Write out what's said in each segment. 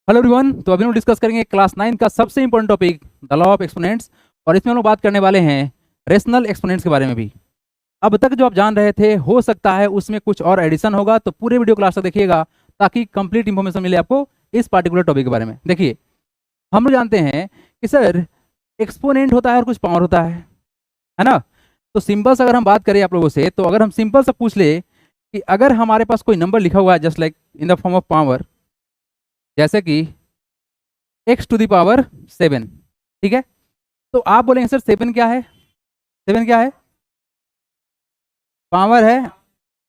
Hello everyone. तो अभी हम डिस्कस करेंगे क्लास 9 का सबसे important topic the law of exponents. और इसमें हम लोग बात करने वाले हैं रेशनल एक्सपोनेंट्स के बारे में भी। अब तक जो आप जान रहे थे हो सकता है उसमें कुछ और एडिशन होगा, तो पूरे वीडियो क्लास तक देखिएगा ताकि कंप्लीट इंफॉर्मेशन मिले आपको इस पार्टिकुलर टॉपिक के बारे में। देखिए, हम लोग जानते हैं कि सर एक्सपोनेंट होता है और कुछ पावर होता है ना। तो सिंपल से अगर हम बात करें आप लोगों से, तो अगर हम सिंपल से पूछ ले कि अगर हमारे पास कोई नंबर लिखा हुआ है just like in the form of power, जैसे कि x⁻7, ठीक है, तो आप बोलेंगे सर 7 क्या है? 7 क्या है? पावर है।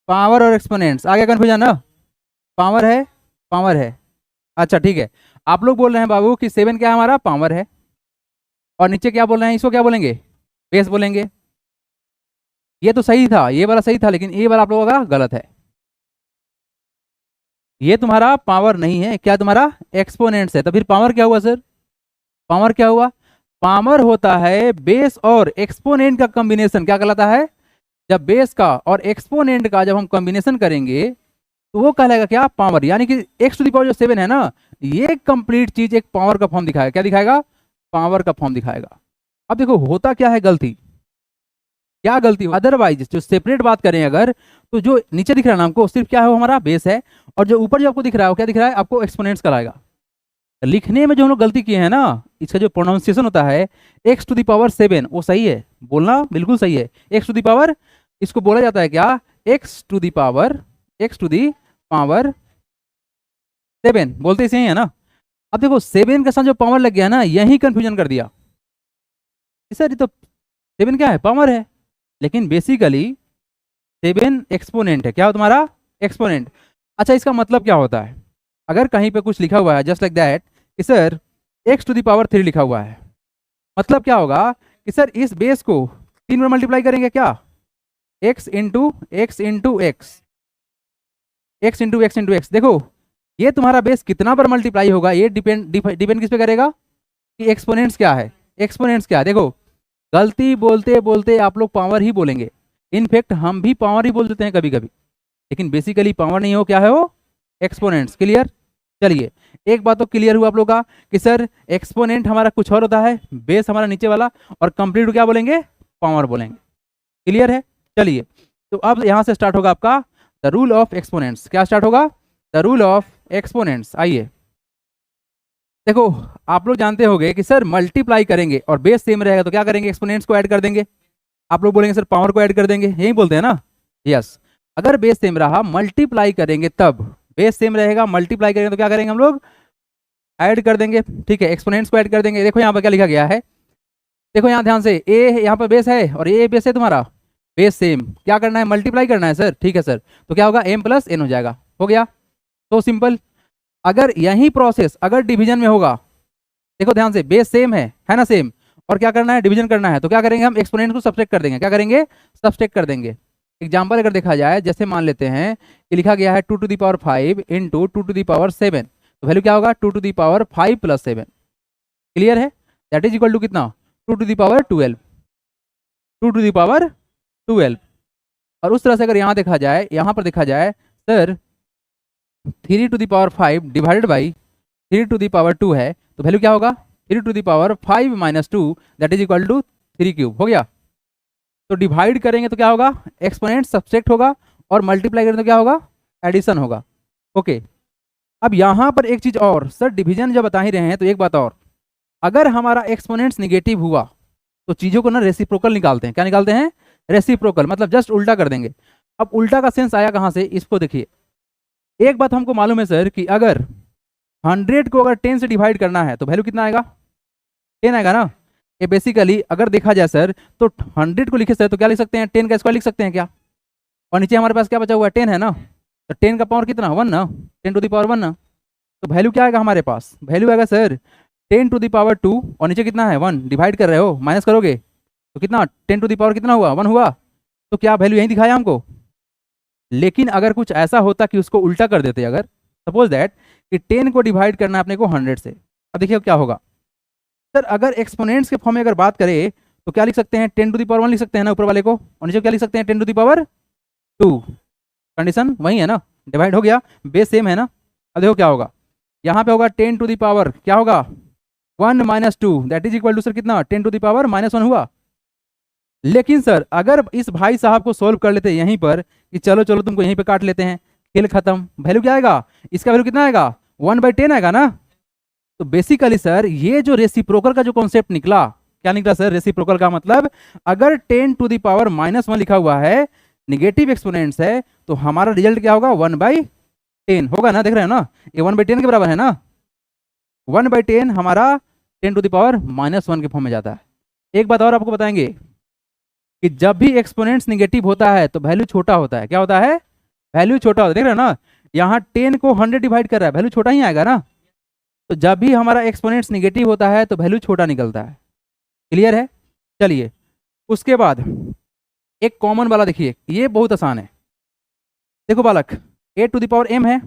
पावर और एक्सपोनेंट्स आगे कन्फ्यूजन ना। पावर है, पावर है। अच्छा ठीक है, आप लोग बोल रहे हैं बाबू कि 7 क्या है? हमारा पावर है। और नीचे क्या बोल रहे हैं? इसको क्या बोलेंगे? बेस बोलेंगे। ये तो सही था, ये वाला सही था, लेकिन ये वाला आप लोगों का गलत है। ये तुम्हारा पावर नहीं है, क्या तुम्हारा एक्सपोनेंट्स है। तो फिर पावर क्या हुआ सर? पावर क्या हुआ? पावर होता है बेस और एक्सपोनेंट का कॉम्बिनेशन। क्या कहलाता है? जब बेस का और एक्सपोनेंट का जब हम कॉम्बिनेशन करेंगे तो वो कहलाएगा क्या? पावर। यानी कि x⁻7 है ना, ये कंप्लीट चीज एक पावर का फॉर्म दिखाएगा। क्या दिखाएगा? पावर का फॉर्म दिखाएगा। अब देखो होता क्या है, गलती क्या गलती हो। अदरवाइज जो सेपरेट बात करें अगर, तो जो नीचे दिख रहा है ना हमको, सिर्फ क्या है? वो हमारा बेस है। और जो ऊपर जो आपको दिख रहा है वो क्या दिख रहा है? आपको एक्सपोनेंट्स कराएगा। लिखने में जो हम लोग गलती किए हैं ना, इसका जो प्रोनाउंसिएशन होता है x⁻7, वो सही है, बोलना बिल्कुल सही है। x⁻, इसको बोला जाता है क्या? x⁻7 बोलते सही है ना। अब देखो 7 के साथ जो पावर लग गया ना, यही कंफ्यूजन कर दिया सर। ये तो 7 क्या है? पावर है, लेकिन बेसिकली 7 एक्सपोनेंट है। क्या हो तुम्हारा? एक्सपोनेंट। अच्छा, इसका मतलब क्या होता है? अगर कहीं पे कुछ लिखा हुआ है जस्ट लाइक दैट कि सर x⁻3 लिखा हुआ है, मतलब क्या होगा कि सर इस बेस को 3 में मल्टीप्लाई करेंगे क्या? x into x into x, x into x into x. देखो ये तुम्हारा बेस कितना पर मल्टीप्लाई होगा, ये डिपेंड डिपेंड किस पे करेगा कि एक्सपोनेंट्स क्या है। एक्सपोनेंट्स क्या है? देखो गलती बोलते बोलते आप लोग पावर ही बोलेंगे। इनफैक्ट हम भी पावर ही बोल देते हैं कभी कभी, लेकिन बेसिकली पावर नहीं हो, क्या है वो? एक्सपोनेंट्स। क्लियर? चलिए, एक बात तो क्लियर हुआ आप लोग का कि सर एक्सपोनेंट हमारा कुछ और होता है, बेस हमारा नीचे वाला, और कंप्लीट क्या बोलेंगे? पावर बोलेंगे। क्लियर है? चलिए, तो अब यहां से स्टार्ट होगा आपका द रूल ऑफ एक्सपोनेंट्स। क्या स्टार्ट होगा? The rule of exponents. आइए देखो, आप लोग जानते होंगे कि सर मल्टीप्लाई करेंगे और बेस सेम रहेगा तो क्या करेंगे? एक्सपोनेंट्स को ऐड कर देंगे। आप लोग बोलेंगे सर पावर को ऐड कर देंगे, यही बोलते हैं ना। यस, अगर बेस सेम रहा मल्टीप्लाई करेंगे तब, बेस सेम रहेगा मल्टीप्लाई करेंगे तो क्या करेंगे हम लोग? ऐड कर देंगे। ठीक है, एक्सपोनेंट्स को ऐड कर देंगे। देखो यहाँ पर क्या लिखा गया है, देखो यहाँ ध्यान से, ए यहाँ पर बेस है और ए बेस है तुम्हारा, बेस सेम। क्या करना है? मल्टीप्लाई करना है सर। ठीक है सर, तो क्या होगा? m + n हो जाएगा। हो गया, तो सिंपल। अगर यही प्रोसेस अगर डिवीजन में होगा, देखो ध्यान से, बेस सेम है ना, सेम, और क्या करना है? डिवीजन करना है, तो क्या करेंगे हम? एक्सपोनेंट को सब्ट्रैक्ट कर देंगे। क्या करेंगे? सब्ट्रैक्ट कर देंगे। एग्जाम्पल अगर देखा जाए, जैसे मान लेते हैं कि लिखा गया है 2⁵ इंटू 2⁵7, तो वैल्यू क्या होगा? 2⁵5 + 7। क्लियर है? दैट इज इक्वल टू कितना? 2⁻12। 2⁻12। और उस तरह से अगर यहाँ देखा जाए, यहाँ पर देखा जाए सर 3⁵ डिवाइडेड बाई 3⁻2 है, तो वैल्यू क्या होगा? 3⁵5 - 2 दैट इज इक्वल टू 3³ हो गया। तो डिवाइड करेंगे तो क्या होगा? एक्सपोनेंट सब्ट्रैक्ट होगा, और मल्टीप्लाई करेंगे तो क्या होगा? एडिशन होगा। ओके, अब यहाँ पर एक चीज और, सर डिवीजन जब बता ही रहे हैं तो एक बात और, अगर हमारा एक्सपोनेंट्स निगेटिव हुआ तो चीजों को ना रेसिप्रोकल निकालते हैं। क्या निकालते हैं? रेसिप्रोकल, मतलब जस्ट उल्टा कर देंगे। अब उल्टा का सेंस आया कहां से? इसको देखिए, एक बात हमको मालूम है सर कि अगर 100 को अगर 10 से डिवाइड करना है तो वैल्यू कितना आएगा? 10 आएगा ना। ये बेसिकली अगर देखा जाए सर, तो 100 को लिखे सर तो क्या लिख सकते हैं? 10 का स्क्वायर लिख सकते हैं क्या? और नीचे हमारे पास क्या बचा हुआ है? 10 है ना, तो 10 का पावर कितना? 1 ना, 10⁻1 ना। तो वैल्यू क्या आएगा हमारे पास? वैल्यू आएगा सर 10⁻2, और नीचे कितना है? 1। डिवाइड कर रहे हो, माइनस करोगे तो कितना? 10 कितना हुआ? 1 हुआ। तो क्या वैल्यू यही दिखाया हमको? लेकिन अगर कुछ ऐसा होता कि उसको उल्टा कर देते, अगर सपोज दैट कि 10 को डिवाइड करना है अपने को 100 से, अब देखिए क्या होगा सर। अगर एक्सपोनेंट्स के फॉर्म में अगर बात करें तो क्या लिख सकते हैं? 10⁻1 लिख सकते हैं ना ऊपर वाले को, और नीचे क्या लिख सकते हैं? 10⁻2। कंडीशन वही है ना, डिवाइड हो गया, बेस सेम है ना। अब देखो क्या होगा, यहाँ पे होगा 10 टू द पावर क्या होगा 1 minus 2 that is equal to sir कितना 10 टू द पावर -1 हुआ। लेकिन सर अगर इस भाई साहब को सोल्व कर लेते यहीं पर कि चलो चलो तुमको यहीं पे काट लेते हैं, खेल खत्म, वैल्यू क्या आएगा, इसका वैल्यू कितना आएगा 1/10 आएगा ना। तो बेसिकली सर ये जो रेसिप्रोकल का जो कॉन्सेप्ट निकला, क्या निकला सर, रेसिप्रोकल का मतलब अगर 10 टू द पावर -1 लिखा हुआ है, निगेटिव एक्सपोनेंट्स है, तो हमारा रिजल्ट क्या होगा 1/10 होगा ना, देख रहे हो ना, ये 1/10 के बराबर है ना। 1/10 हमारा 10 टू द पावर -1 के फॉर्म में जाता है। एक बात और आपको बताएंगे कि जब भी एक्सपोनेंट्स निगेटिव होता है तो वैल्यू छोटा होता है, क्या होता है, वैल्यू छोटा होता है, देख रहे हो ना, यहाँ 10 को 100 डिवाइड कर रहा है, वैल्यू छोटा ही आएगा ना। तो जब भी हमारा एक्सपोनेंट्स निगेटिव होता है तो वैल्यू छोटा निकलता है। क्लियर है। चलिए उसके बाद एक कॉमन वाला देखिए, ये बहुत आसान है। देखो बालक, a to the power m है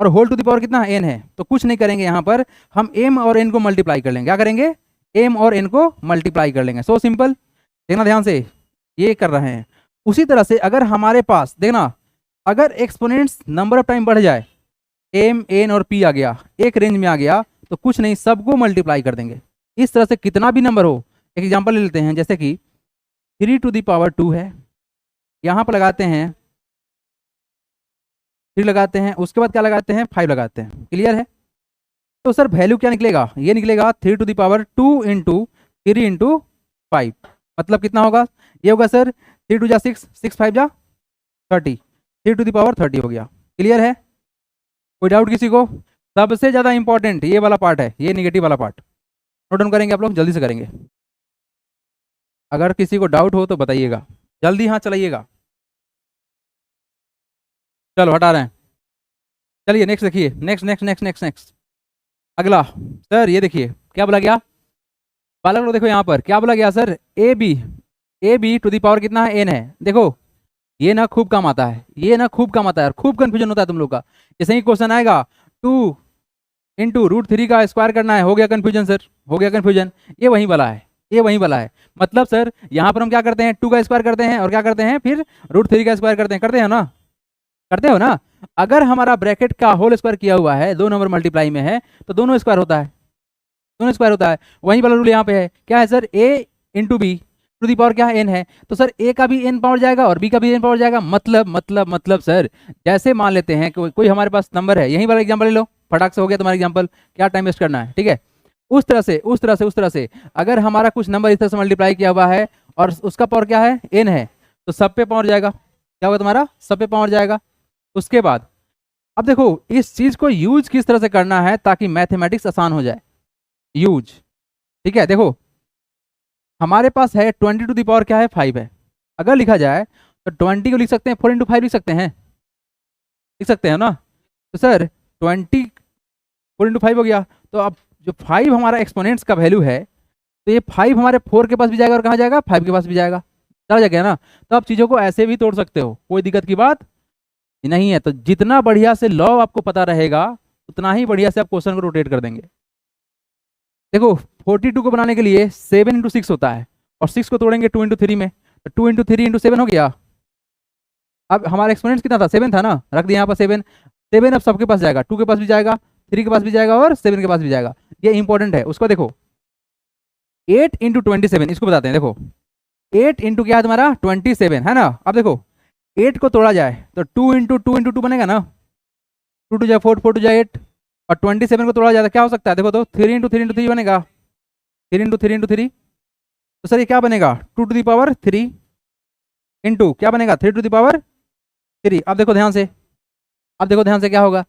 और होल टू द पावर कितना n है, तो कुछ नहीं करेंगे, यहाँ पर हम m और n को मल्टीप्लाई कर लेंगे। क्या करेंगे, m और n को मल्टीप्लाई कर लेंगे। सो सिंपल, देखना ध्यान से, ये कर रहे हैं। उसी तरह से अगर हमारे पास देखना, अगर एक्सपोनेंट्स नंबर ऑफ टाइम बढ़ जाए, m n और p आ गया, एक रेंज में आ गया, तो कुछ नहीं, सबको मल्टीप्लाई कर देंगे। इस तरह से कितना भी नंबर हो, एक एग्जांपल ले लेते हैं, जैसे कि 3 टू द पावर 2 है, यहाँ पर लगाते हैं 3 लगाते हैं, उसके बाद क्या लगाते हैं 5 लगाते हैं। क्लियर है। तो सर वैल्यू क्या निकलेगा, ये निकलेगा 3 to the power 2 into 3 into 5, मतलब कितना होगा, ये होगा सर 3 2 जा 6, 6 5 जा 30, 3 टू द पावर 30 हो गया। क्लियर है, कोई डाउट किसी को। सबसे ज़्यादा इंपॉर्टेंट ये वाला पार्ट है, ये निगेटिव वाला पार्ट नोट डाउन करेंगे आप लोग, जल्दी से करेंगे। अगर किसी को डाउट हो तो बताइएगा, जल्दी हाँ चलाइएगा। चलो हटा रहे हैं। चलिए नेक्स्ट देखिए, next next next next next अगला। सर ये देखिए क्या बोला गया, बालक लोग देखो यहाँ पर क्या बोला गया sir, a b to the power कितना है n है। देखो ये ना खूब काम आता है, ये ना खूब काम आता है और खूब कंफ्यूजन होता है तुम लोग का। जैसे ही क्वेश्चन आएगा 2 इंटू √3 का स्क्वायर करना है, हो गया कंफ्यूजन सर, हो गया कंफ्यूजन। ये वही वाला है, ये वही वाला है। मतलब सर यहाँ पर हम क्या करते हैं, 2 का स्क्वायर करते हैं और क्या करते हैं, फिर √3 का स्क्वायर करते हैं ना, करते हो ना। अगर हमारा ब्रैकेट का होल स्क्वायर किया हुआ है, 2 नंबर मल्टीप्लाई में है, तो दोनों स्क्वायर होता है, दोनों स्क्वायर होता है। वही वाला रूल यहाँ पे है, क्या है sir, a into b to the power क्या है n है, तो सर a का भी n पावर जाएगा और b का भी n पावर जाएगा। मतलब सर जैसे मान लेते हैं कि कोई हमारे पास नंबर है, यही वाला एग्जांपल ले लो, फटाक से हो गया तुम्हारा एग्जांपल, क्या टाइम वेस्ट करना है, ठीक है। उस तरह से अगर हमारा कुछ नंबर इस तरह से मल्टीप्लाई किया हुआ है और उसका पावर क्या है n है, तो सब पे पावर जाएगा, क्या होगा तुम्हारा, सब पे पावर जाएगा। उसके बाद अब देखो इस चीज को यूज किस तरह से करना है ताकि मैथमेटिक्स आसान हो जाए, यूज, ठीक है। देखो हमारे पास है 20 टू द पावर क्या है 5 है, अगर लिखा जाए तो 20 को लिख सकते हैं 4 इंटू 5 लिख सकते हैं, लिख सकते हैं ना। तो सर 20 4 इंटू 5 हो गया, तो अब जो 5 हमारा एक्सपोनेंट्स का वैल्यू है, तो ये 5 हमारे 4 के पास भी जाएगा और कहाँ जाएगा 5 के पास भी जाएगा, चला जाएगा ना। तो आप चीज़ों को ऐसे भी तोड़ सकते हो, कोई दिक्कत की बात नहीं है। तो जितना बढ़िया से लॉ आपको पता रहेगा उतना ही बढ़िया से आप क्वेश्चन को रोटेट कर देंगे। देखो 42 को बनाने के लिए 7 इंटू 6 होता है और 6 को तोड़ेंगे 2 इंटू 3 में, तो 2 इंटू 3 इंटू 7 हो गया। अब हमारा एक्सपोनेंट्स कितना था 7 था ना, रख दिया यहाँ पर 7 7 अब सबके पास जाएगा, 2 के पास भी जाएगा, 3 के पास भी जाएगा और 7 के पास भी जाएगा। ये इंपॉर्टेंट है। उसको देखो 8 इंटू 27, इसको बताते हैं। देखो 8 इंटू क्या है तुम्हारा 27 है ना। अब देखो 8 को तोड़ा जाए तो 2 इंटू 2 बनेगा ना, 2 2 4 4 2 8, और 27 को तोड़ा जाए तो क्या हो सकता है, देखो तो 3 इंटू 3 बनेगा, 3 इंटू 3, तो सर ये क्या बनेगा 2 टू द पावर 3 इंटू क्या बनेगा 3 टू द पावर 3। अब देखो ध्यान से, अब देखो ध्यान से क्या होगा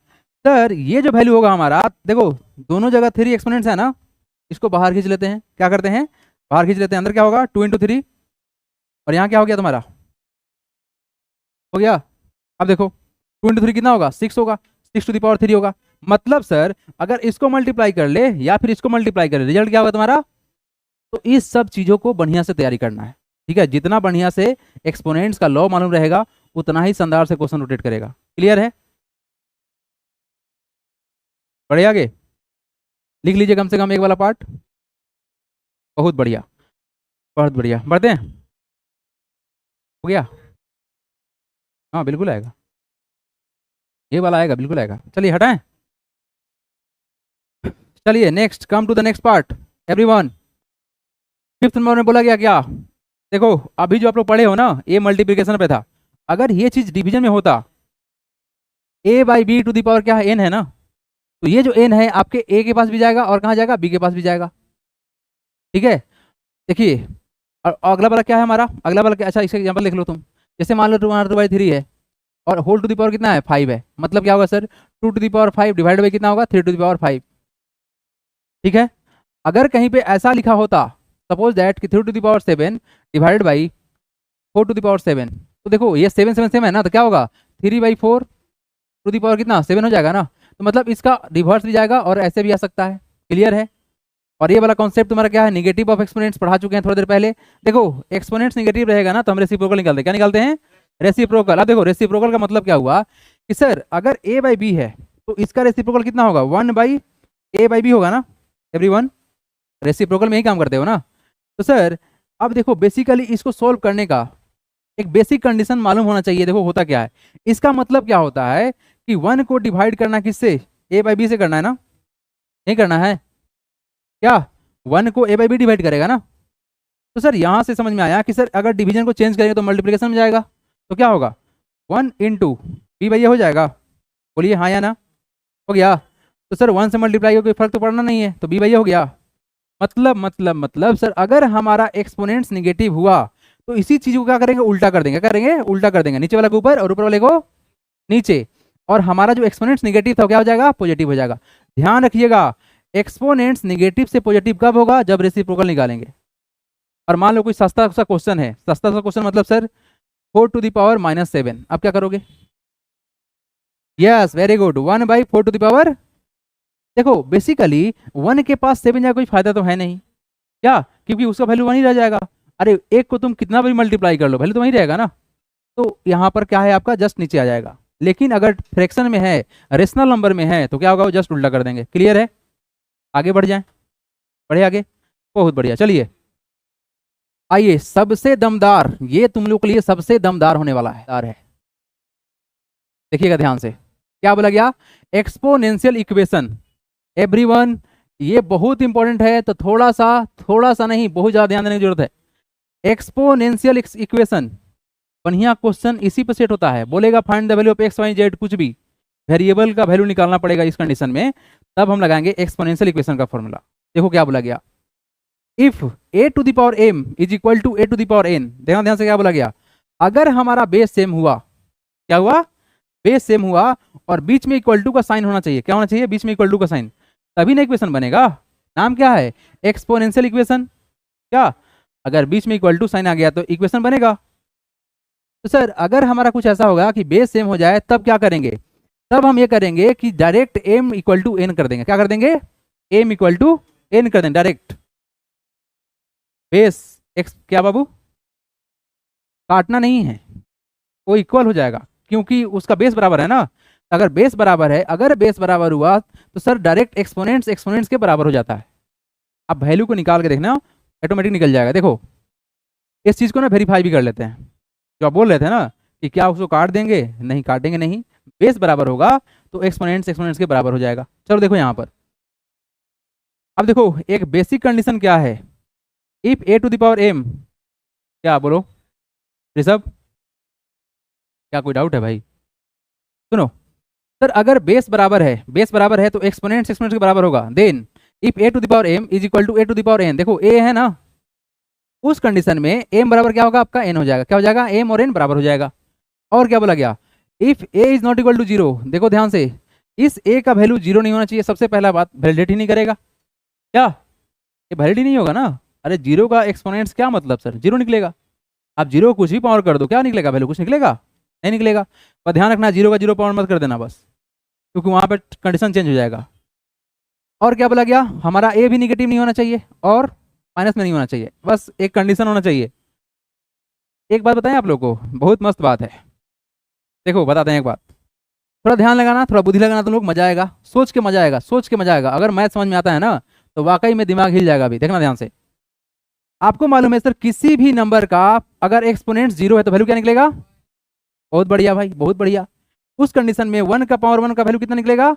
सर, ये जो वैल्यू होगा हमारा, देखो दोनों जगह 3 एक्सपोनेंट्स है ना, इसको बाहर खींच लेते हैं, क्या करते हैं बाहर खींच लेते हैं, अंदर क्या होगा 2 इंटू 3 और यहाँ क्या हो गया तुम्हारा, हो गया। अब देखो 2 इंटू 3 कितना होगा 6 होगा, 6 टू द पावर 3 होगा। मतलब सर अगर इसको मल्टीप्लाई कर ले या फिर इसको मल्टीप्लाई कर ले, रिजल्ट क्या होगा तुम्हारा। तो इस सब चीज़ों को बढ़िया से तैयारी करना है, ठीक है। जितना बढ़िया से एक्सपोनेंट्स का लॉ मालूम रहेगा उतना ही शानदार से क्वेश्चन रोटेट करेगा। क्लियर है, बढ़िया। आगे लिख लीजिए कम से कम एक वाला पार्ट, बहुत बढ़िया, बहुत बढ़िया। बढ़ते हैं, हो गया, हाँ बिल्कुल आएगा, ये वाला आएगा, बिल्कुल आएगा। चलिए हटाएं। चलिए next, come to the next part everyone. Fifth number में बोला गया क्या, देखो अभी जो आप लोग पढ़े हो ना, ए मल्टीप्लिकेशन पे था, अगर ये चीज डिवीजन में होता, A by B to the power क्या है, एन है ना, तो ये जो एन है आपके ए के पास भी जाएगा और कहाँ जाएगा, बी के पास भी जाएगा। ठीक है, देखिए और अगला वाला क्या है हमारा, अगला वाला क्या, अच्छा इसका एग्जाम्पल लिख लो तुम। जैसे मान लो 2/3 है और होल टू द पावर कितना है, 5 है, मतलब क्या होगा sir, 2 to the power 5 divide by कितना होगा, 3 टू द पावर 5। ठीक है, अगर कहीं पे ऐसा लिखा होता, सपोज दैट कि 3 to the power 7 divide by 4 to the power 7, तो देखो ये 7 7 7 है ना, तो क्या होगा 3/4 टू द पावर कितना 7 हो जाएगा ना, तो मतलब इसका रिवर्स भी जाएगा और ऐसे भी आ सकता है। क्लियर है। और ये वाला कॉन्सेप्ट तुम्हारा क्या है, निगेटिव ऑफ एक्सपोनेंट्स पढ़ा चुके हैं थोड़ी देर पहले। देखो एक्सपोनेंट्स निगेटिव रहेगा ना, तो हम रेसिप्रोकल निकालते हैं, क्या निकालते हैं, रेसिप्रोकल। अब देखो रेसिप्रोकल का मतलब क्या हुआ कि सर अगर a बाई बी है तो इसका रेसिप्रोकल कितना होगा, 1/a/b होगा ना एवरीवन, रेसिप्रोकल में ही काम करते हो ना। तो सर अब देखो बेसिकली इसको सोल्व करने का एक बेसिक कंडीशन मालूम होना चाहिए। देखो होता क्या है, इसका मतलब क्या होता है कि 1 को डिवाइड करना किससे, a/b से करना है ना, नहीं करना है क्या, 1 को a/b डिवाइड करेगा ना। तो सर यहाँ से समझ में आया कि सर अगर डिवीजन को चेंज करेंगे तो मल्टीप्लिकेशन में जाएगा, तो क्या होगा 1 इंटू b/a हो जाएगा, बोलिए हाँ या ना, हो गया। तो सर 1 से मल्टीप्लाई हो कोई फर्क तो पड़ना नहीं है, तो b/a हो गया। मतलब सर अगर हमारा एक्सपोनेंट्स निगेटिव हुआ तो इसी चीज को क्या करेंगे, उल्टा कर देंगे, क्या करेंगे, उल्टा कर देंगे, नीचे वाले को ऊपर और ऊपर वाले को नीचे, और हमारा जो एक्सपोनेंट्स निगेटिव था क्या हो जाएगा, पॉजिटिव हो जाएगा। ध्यान रखिएगा एक्सपोनेंट्स निगेटिव से पॉजिटिव कब होगा, जब रेसिप्रोकल निकालेंगे। और मान लो कोई सस्ता सा क्वेश्चन है, सस्ता सा क्वेश्चन मतलब सर 4 टू द पावर -7, अब क्या करोगे, yes very good, 1/4 to the power. देखो बेसिकली 1 के पास 7 जाए कोई फायदा तो है नहीं क्या, क्योंकि उसका वैल्यू 1 ही रह जाएगा। अरे एक को तुम कितना भी मल्टीप्लाई कर लो वैल्यू तो वही रहेगा ना, तो यहाँ पर क्या है आपका जस्ट नीचे आ जाएगा। लेकिन अगर फ्रैक्शन में है, रेशनल नंबर में है, तो क्या होगा, वो जस्ट उल्टा कर देंगे। क्लियर है, आगे बढ़ जाएं, बढ़े आगे, बहुत बढ़िया। चलिए आइए सबसे दमदार, ये तुम लोग के लिए सबसे दमदार होने वाला है, देखिएगा ध्यान से, क्या बोला गया, एक्सपोनेंशियल इक्वेशन। एवरीवन ये बहुत इंपॉर्टेंट है, तो थोड़ा सा नहीं बहुत ज्यादा ध्यान देने की जरूरत है। एक्सपोनेंशियल इक्वेशन बढ़िया क्वेश्चन इसी पर सेट होता है, बोलेगा find the value of x y z, कुछ भी वेरिएबल का वैल्यू निकालना पड़ेगा इस कंडीशन में, तब हम लगाएंगे एक्सपोनेंशियल इक्वेशन का फॉर्मूला। देखो क्या बोला गया, if a to the power m is equal to a to the power n, ध्यान ध्यान से क्या बोला गया, अगर हमारा बेस सेम हुआ, क्या हुआ, बेस सेम हुआ और बीच में इक्वल टू का साइन होना चाहिए, क्या होना चाहिए, बीच में इक्वल टू का साइन, तभी ना इक्वेशन बनेगा। नाम क्या है, एक्सपोनेंशियल इक्वेशन। क्या, अगर बीच में इक्वल टू साइन आ गया तो इक्वेशन बनेगा। तो सर अगर हमारा कुछ ऐसा होगा कि बेस सेम हो जाए, तब क्या करेंगे, तब हम ये करेंगे कि direct m equal to n कर देंगे, क्या कर देंगे, m इक्वल टू n कर देंगे डायरेक्ट। बेस x क्या बाबू, काटना नहीं है, वो इक्वल हो जाएगा क्योंकि उसका बेस बराबर है ना। अगर बेस बराबर है, अगर बेस बराबर हुआ तो सर डायरेक्ट एक्सपोनेंट्स के बराबर हो जाता है। अब वैल्यू को निकाल के देखना, ऑटोमेटिक निकल जाएगा। देखो इस चीज को ना वेरीफाई भी कर लेते हैं, जो आप बोल रहे थे ना कि क्या उसको काट देंगे, नहीं काटेंगे नहीं, बेस बराबर होगा तो एक्सपोनेंट्स के बराबर हो जाएगा। चलो देखो यहाँ पर, अब देखो एक बेसिक कंडीशन क्या है, if a to the power m, क्या बोलो ऋषभ, क्या कोई डाउट है भाई, सुनो सर अगर बेस बराबर है तो एक्सपोनेंट्स के बराबर होगा। Then if a to the power m is equal to a to the power n, देखो a है ना, उस कंडीशन में m बराबर क्या होगा आपका n हो जाएगा, क्या हो जाएगा, m और n बराबर हो जाएगा। और क्या बोला गया, if a is not equal to 0, देखो ध्यान से, इस a का वैल्यू 0 नहीं होना चाहिए, सबसे पहला बात वैलिडेट ही नहीं करेगा, क्या ये वैलिड ही नहीं होगा ना। अरे 0 का एक्सपोनेंट्स क्या मतलब सर, 0 निकलेगा। आप 0 को कुछ भी पावर कर दो, क्या निकलेगा, वैल्यू कुछ निकलेगा, नहीं निकलेगा। पर ध्यान रखना 0 का 0 पावर मत कर देना बस, क्योंकि वहां पे कंडीशन चेंज हो जाएगा। और क्या बोला गया, हमारा a भी निगेटिव नहीं होना चाहिए और माइनस में नहीं होना चाहिए, बस एक कंडीशन होना चाहिए। एक बात बताएं आप लोग को, बहुत मस्त बात है, देखो बताते हैं एक बात, थोड़ा ध्यान लगाना, थोड़ा बुद्धि लगाना, तो लोग मजा आएगा, सोच के मजा आएगा, सोच के मजा आएगा। अगर मैथ समझ में आता है ना तो वाकई में दिमाग हिल जाएगा। अभी देखना ध्यान से, आपको मालूम है सर किसी भी नंबर का अगर एक्सपोनेंट 0 है तो वैल्यू क्या निकलेगा, बहुत बढ़िया भाई बहुत बढ़िया। उस कंडीशन में 1 का पावर 1 का वैल्यू कितना निकलेगा,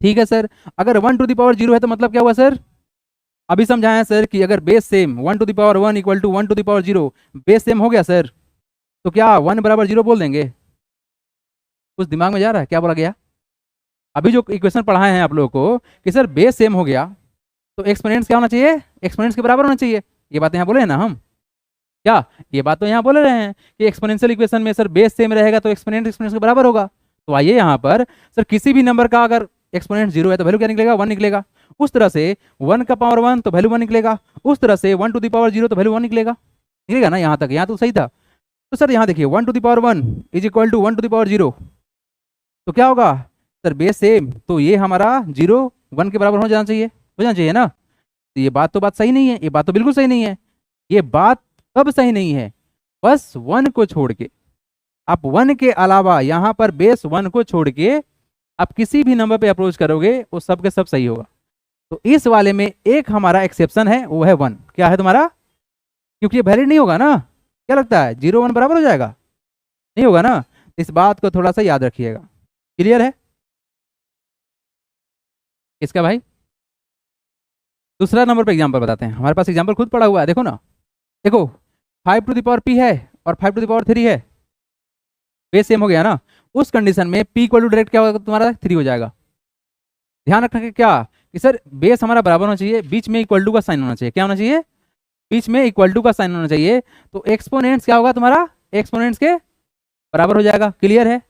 ठीक है सर, अगर 1 टू द पावर 0 है तो मतलब क्या हुआ सर, अभी समझाया सर कि अगर base same 1 to the power 1 equal to 1 to the power 0 base same हो गया सर, तो क्या 1 बराबर 0 बोल देंगे? कुछ दिमाग में जा रहा है क्या बोला गया? अभी जो इक्वेशन पढ़ाए हैं आप लोगों को कि सर बेस सेम हो गया तो एक्सपोनेंट्स क्या होना चाहिए, एक्सपोनेंट्स के बराबर होना चाहिए। ये बात यहाँ बोले हैं ना हम, क्या ये बात तो यहाँ बोल रहे हैं कि एक्सपोनेंशियल इक्वेशन में सर बेस सेम रहेगा तो एक्सपोनेंट एक्सपोनेंट के बराबर होगा। तो आइए यहाँ पर सर किसी भी नंबर का अगर एक्सपोनेंट 0 है तो वैल्यू क्या निकलेगा, 1 निकलेगा। उस तरह से 1 का पावर 1 तो वैल्यू 1 निकलेगा, उस तरह से 1 टू द पावर 0 तो वैल्यू 1 निकलेगा, निकलेगा ना। यहाँ तक यहाँ तो सही था। तो सर यहाँ देखिए 1 to the power 1 is equal to 1 to the power 0, तो क्या होगा सर बेस सेम, तो ये हमारा 0 1 के बराबर हो जाना चाहिए ना। तो ये बात तो बात सही नहीं है, ये बात तो बिल्कुल सही नहीं है। ये बात कब सही नहीं है, बस 1 को छोड़ के, आप 1 के अलावा यहाँ पर बेस 1 को छोड़ के आप किसी भी नंबर पे अप्रोच करोगे वो सब के सब सही होगा। तो इस वाले में एक हमारा एक्सेप्शन है, वो है 1। क्या है तुम्हारा, क्योंकि ये वैलिड नहीं होगा ना। क्या लगता है 0 1 बराबर हो जाएगा, नहीं होगा ना। इस बात को थोड़ा सा याद रखिएगा। क्लियर है इसका भाई? दूसरा नंबर पे एग्जांपल बताते हैं, हमारे पास एग्जांपल खुद पड़ा हुआ है, देखो ना। देखो 5 टू द पावर p है और 5 टू द पावर 3 है, बेस सेम हो गया ना। उस कंडीशन में p इक्वल टू डायरेक्ट क्या होगा तुम्हारा 3 हो जाएगा। ध्यान रखना कि क्या कि सर बेस हमारा बराबर होना चाहिए, बीच में इक्वल टू का साइन होना चाहिए। क्या होना चाहिए, बीच में इक्वल टू का साइन होना चाहिए। तो एक्सपोनेंट्स क्या होगा तुम्हारा, एक्सपोनेंट्स के बराबर हो जाएगा। क्लियर है?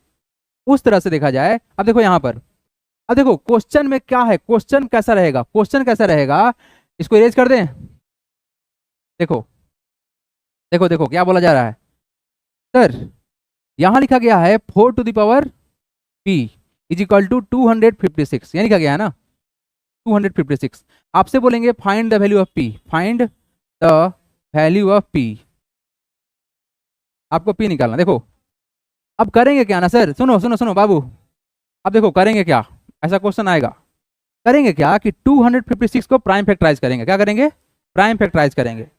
उस तरह से देखा जाए। अब देखो यहाँ पर, अब देखो क्वेश्चन में क्या है, क्वेश्चन कैसा रहेगा, क्वेश्चन कैसा रहेगा, इसको इरेज कर दें। देखो देखो देखो क्या बोला जा रहा है सर, यहां लिखा गया है 4 to the power p is equal to 256, यह लिखा गया है ना 256। आपसे बोलेंगे find the value of p, find the value of p, आपको p निकालना। देखो अब करेंगे क्या ना सर, सुनो सुनो सुनो बाबू, अब देखो करेंगे क्या, ऐसा क्वेश्चन आएगा। करेंगे क्या कि 256 को प्राइम फैक्टराइज करेंगे। क्या करेंगे, प्राइम फैक्टराइज करेंगे।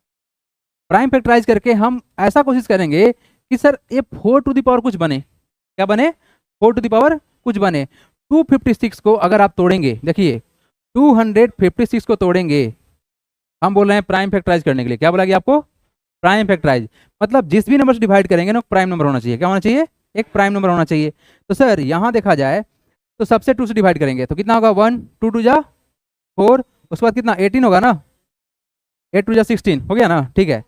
प्राइम फैक्टराइज करके हम ऐसा कोशिश करेंगे कि सर ये 4 टू द पावर कुछ बने। क्या बने, 4 टू द पावर कुछ बने। 256 को अगर आप तोड़ेंगे, देखिए 256 को तोड़ेंगे, हम बोल रहे हैं प्राइम फैक्टराइज करने के लिए। क्या बोला गया आपको, प्राइम फैक्टराइज, मतलब जिस भी नंबर से डिवाइड करेंगे ना प्राइम नंबर होना चाहिए। क्या होना चाहिए, एक प्राइम नंबर होना चाहिए। तो सर यहाँ देखा जाए तो सबसे 2 से डिवाइड करेंगे तो कितना होगा 1, 2 2 जा 4, उसके बाद कितना 18 होगा ना, 8 2 जा 16 हो गया ना। ठीक है,